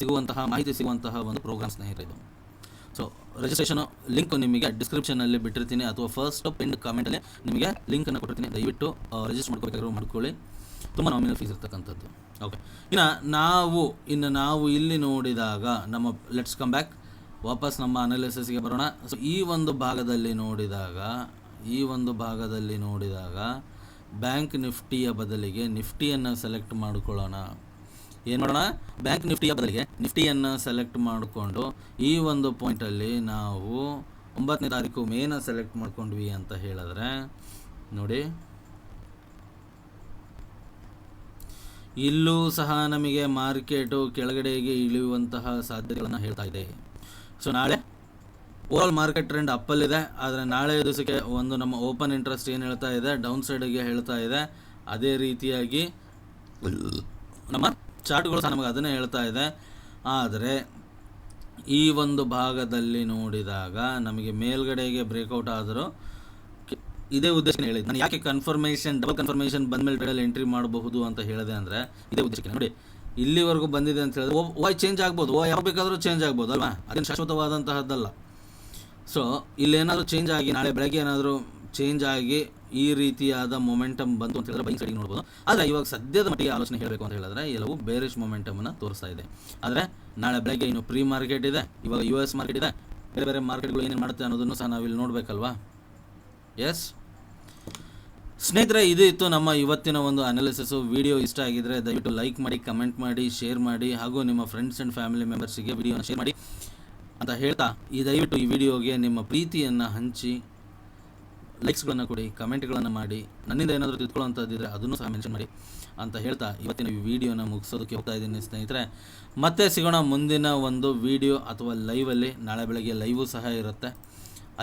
ಮಾಹಿತಿ ಸಿಗುವಂತಹ ಒಂದು ಪ್ರೋಗ್ರಾಮ್ ಸ್ನೇಹಿತರೆ ಇದು. ಸೊ ರಿಜಿಸ್ಟ್ರೇಷನ್ ಲಿಂಕ್ ನಿಮಗೆ ಡಿಸ್ಕ್ರಿಪ್ಷನಲ್ಲಿ ಬಿಟ್ಟಿರ್ತೀನಿ, ಅಥವಾ ಫಸ್ಟ್ ಪಿನ್ ಕಾಮೆಂಟಲ್ಲಿ ನಿಮಗೆ ಲಿಂಕನ್ನು ಕೊಟ್ಟಿರ್ತೀನಿ. ದಯವಿಟ್ಟು ರಿಜಿಸ್ಟರ್ ಮಾಡ್ಕೋಬೇಕಾದ್ರೂ ಮಾಡ್ಕೊಳ್ಳಿ. ತುಂಬ ನಾಮಿನಲ್ ಫೀಸ್ ಇರ್ತಕ್ಕಂಥದ್ದು. ಓಕೆ, ಇನ್ನು ನಾವು ಇಲ್ಲಿ ನೋಡಿದಾಗ ಲೆಟ್ಸ್ ಕಮ್ ಬ್ಯಾಕ್, ವಾಪಸ್ ನಮ್ಮ ಅನಾಲಿಸಿಸ್ಗೆ ಬರೋಣ. ಸೊ ಈ ಒಂದು ಭಾಗದಲ್ಲಿ ನೋಡಿದಾಗ ಬ್ಯಾಂಕ್ ನಿಫ್ಟಿಯ ಬದಲಿಗೆ ನಿಫ್ಟಿಯನ್ನು ಸೆಲೆಕ್ಟ್ ಮಾಡ್ಕೊಳ್ಳೋಣ. ಏನು ಮಾಡೋಣ, ಬ್ಯಾಂಕ್ ನಿಫ್ಟಿಯ ಬದಲಿಗೆ ನಿಫ್ಟಿಯನ್ನು ಸೆಲೆಕ್ಟ್ ಮಾಡಿಕೊಂಡು ಈ ಒಂದು ಪಾಯಿಂಟಲ್ಲಿ ನಾವು 9ನೇ ತಾರೀಕು ಮೇನ ಸೆಲೆಕ್ಟ್ ಮಾಡ್ಕೊಂಡ್ವಿ ಅಂತ ಹೇಳಿದ್ರೆ ನೋಡಿ, ಇಲ್ಲೂ ಸಹ ನಮಗೆ ಮಾರ್ಕೆಟು ಕೆಳಗಡೆಗೆ ಇಳಿಯುವಂತಹ ಸಾಧ್ಯತೆಗಳನ್ನು ಹೇಳ್ತಾ ಇದೆ. ಸೊ ನಾಳೆ ಓವರಾಲ್ ಮಾರ್ಕೆಟ್ ಟ್ರೆಂಡ್ ಅಪ್ಪಲ್ಲಿದೆ, ಆದರೆ ನಾಳೆ ದಿವಸಕ್ಕೆ ಒಂದು ನಮ್ಮ ಓಪನ್ ಇಂಟ್ರೆಸ್ಟ್ ಏನು ಹೇಳ್ತಾ ಇದೆ, ಡೌನ್ ಸೈಡ್ಗೆ ಹೇಳ್ತಾ ಇದೆ. ಅದೇ ರೀತಿಯಾಗಿ ನಮ್ಮ ಚಾರ್ಟ್ಗಳು ಸಹ ನಮಗೆ ಅದನ್ನೇ ಹೇಳ್ತಾ ಇದೆ. ಆದರೆ ಈ ಒಂದು ಭಾಗದಲ್ಲಿ ನೋಡಿದಾಗ ನಮಗೆ ಮೇಲ್ಗಡೆಗೆ ಬ್ರೇಕ್ಔಟ್ ಆದರೂ ಇದೇ ಉದ್ದೇಶ ಹೇಳಿದೆ ನಾನು. ಯಾಕೆ ಡಬಲ್ ಕನ್ಫರ್ಮೇಷನ್ ಬಂದಮೇಲೆ ಟ್ರೇಡಲ್ಲಿ ಎಂಟ್ರಿ ಮಾಡಬಹುದು ಅಂತ ಹೇಳಿದೆ ಅಂದರೆ ಇದೇ ಉದ್ದೇಶಕ್ಕೆ. ನೋಡಿ, ಇಲ್ಲಿವರೆಗೂ ಬಂದಿದೆ ಅಂತ ಹೇಳಿದ್ರೆ ಓಯ್ ಚೇಂಜ್ ಆಗ್ಬೋದು, ಯಾವಾಗ ಬೇಕಾದರೂ ಚೇಂಜ್ ಆಗ್ಬೋದು ಅಲ್ವಾ, ಅದೇನು ಶಾಶ್ವತವಾದಂತಹದ್ದಲ್ಲ. ಸೊ ಇಲ್ಲೇನಾದರೂ ಚೇಂಜ್ ಆಗಿ ನಾಳೆ ಬೆಳಗ್ಗೆ ಏನಾದರೂ ಚೇಂಜ್ ಆಗಿ ಈ ರೀತಿಯಾದ ಮೊಮೆಂಟಮ್ ಬಂತು ಅಂತ ಹೇಳಿದ್ರೆ ಬೈ ಸೈಡಿಗೆ ನೋಡ್ಬೋದು. ಆದರೆ ಇವಾಗ ಸದ್ಯದ ಮಟ್ಟಿಗೆ ಆಲೋಚನೆ ಹೇಳಬೇಕು ಅಂತ ಹೇಳಿದ್ರೆ ಎಲ್ಲವೂ ಬೇರಿಶ್ ಮೊಮೆಂಟಮನ್ನು ತೋರಿಸ್ತಾ ಇದೆ. ಆದರೆ ನಾಳೆ ಬೆಳಗ್ಗೆ ಇನ್ನು ಪ್ರೀ ಮಾರ್ಕೆಟ್ ಇದೆ, ಇವಾಗ US ಮಾರ್ಕೆಟ್ ಇದೆ, ಬೇರೆ ಬೇರೆ ಮಾರ್ಕೆಟ್ಗಳು ಏನೇನು ಮಾಡುತ್ತೆ ಅನ್ನೋದನ್ನು ಸಹ ನಾವಿಲ್ಲಿ ನೋಡಬೇಕಲ್ವಾ. ಎಸ್ ಸ್ನೇಹಿತರೆ, ಇದು ಇತ್ತು ನಮ್ಮ ಇವತ್ತಿನ ಒಂದು ಅನಾಲಿಸಿಸು. ವಿಡಿಯೋ ಇಷ್ಟ ಆಗಿದ್ದರೆ ದಯವಿಟ್ಟು ಲೈಕ್ ಮಾಡಿ, ಕಮೆಂಟ್ ಮಾಡಿ, ಶೇರ್ ಮಾಡಿ, ಹಾಗೂ ನಿಮ್ಮ ಫ್ರೆಂಡ್ಸ್ ಆ್ಯಂಡ್ ಫ್ಯಾಮಿಲಿ ಮೆಂಬರ್ಸಿಗೆ ವಿಡಿಯೋನ ಶೇರ್ ಮಾಡಿ ಅಂತ ಹೇಳ್ತಾ, ದಯವಿಟ್ಟು ಈ ವಿಡಿಯೋಗೆ ನಿಮ್ಮ ಪ್ರೀತಿಯನ್ನು ಹಂಚಿ, ಲೈಕ್ಸ್ಗಳನ್ನು ಕೊಡಿ, ಕಮೆಂಟ್ಗಳನ್ನು ಮಾಡಿ, ನನ್ನಿಂದ ಏನಾದರೂ ತಿಳ್ಕೊಳ್ಳೋಂಥದ್ದಿದ್ರೆ ಅದನ್ನು ಸಹ ಮೆನ್ಷನ್ ಮಾಡಿ ಅಂತ ಹೇಳ್ತಾ ಇವತ್ತಿನ ಈ ವಿಡಿಯೋನ ಮುಗಿಸೋದಕ್ಕೆ ಹೋಗ್ತಾ ಇದ್ದೀನಿ ಸ್ನೇಹಿತರೆ. ಮತ್ತೆ ಸಿಗೋಣ ಮುಂದಿನ ಒಂದು ವಿಡಿಯೋ ಅಥವಾ ಲೈವಲ್ಲಿ. ನಾಳೆ ಬೆಳಗ್ಗೆ ಲೈವು ಸಹ ಇರುತ್ತೆ.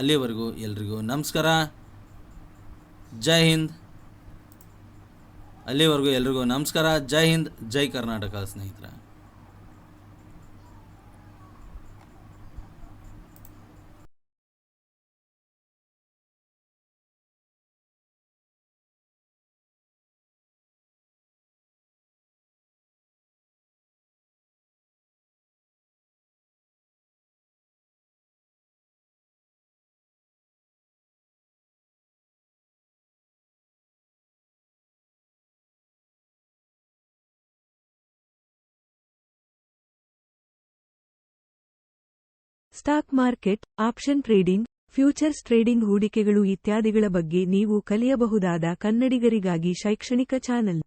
ಅಲ್ಲಿವರೆಗೂ ಎಲ್ರಿಗೂ ನಮಸ್ಕಾರ, ಜೈ ಹಿಂದ್. ಅಲ್ಲಿವರೆಗೂ ಎಲ್ರಿಗೂ ನಮಸ್ಕಾರ, ಜೈ ಹಿಂದ್, ಜೈ ಕರ್ನಾಟಕ ಸ್ನೇಹಿತರೆ. Stock market, option trading, futures trading, ಹೂಡಿಕೆಗಳು ಇತ್ಯಾದಿಗಳ ಬಗ್ಗೆ ನೀವು ಕಲಿಯಬಹುದಾದ ಕನ್ನಡಿಗರಿಗಾಗಿ ಶೈಕ್ಷಣಿಕ ಚಾನೆಲ್.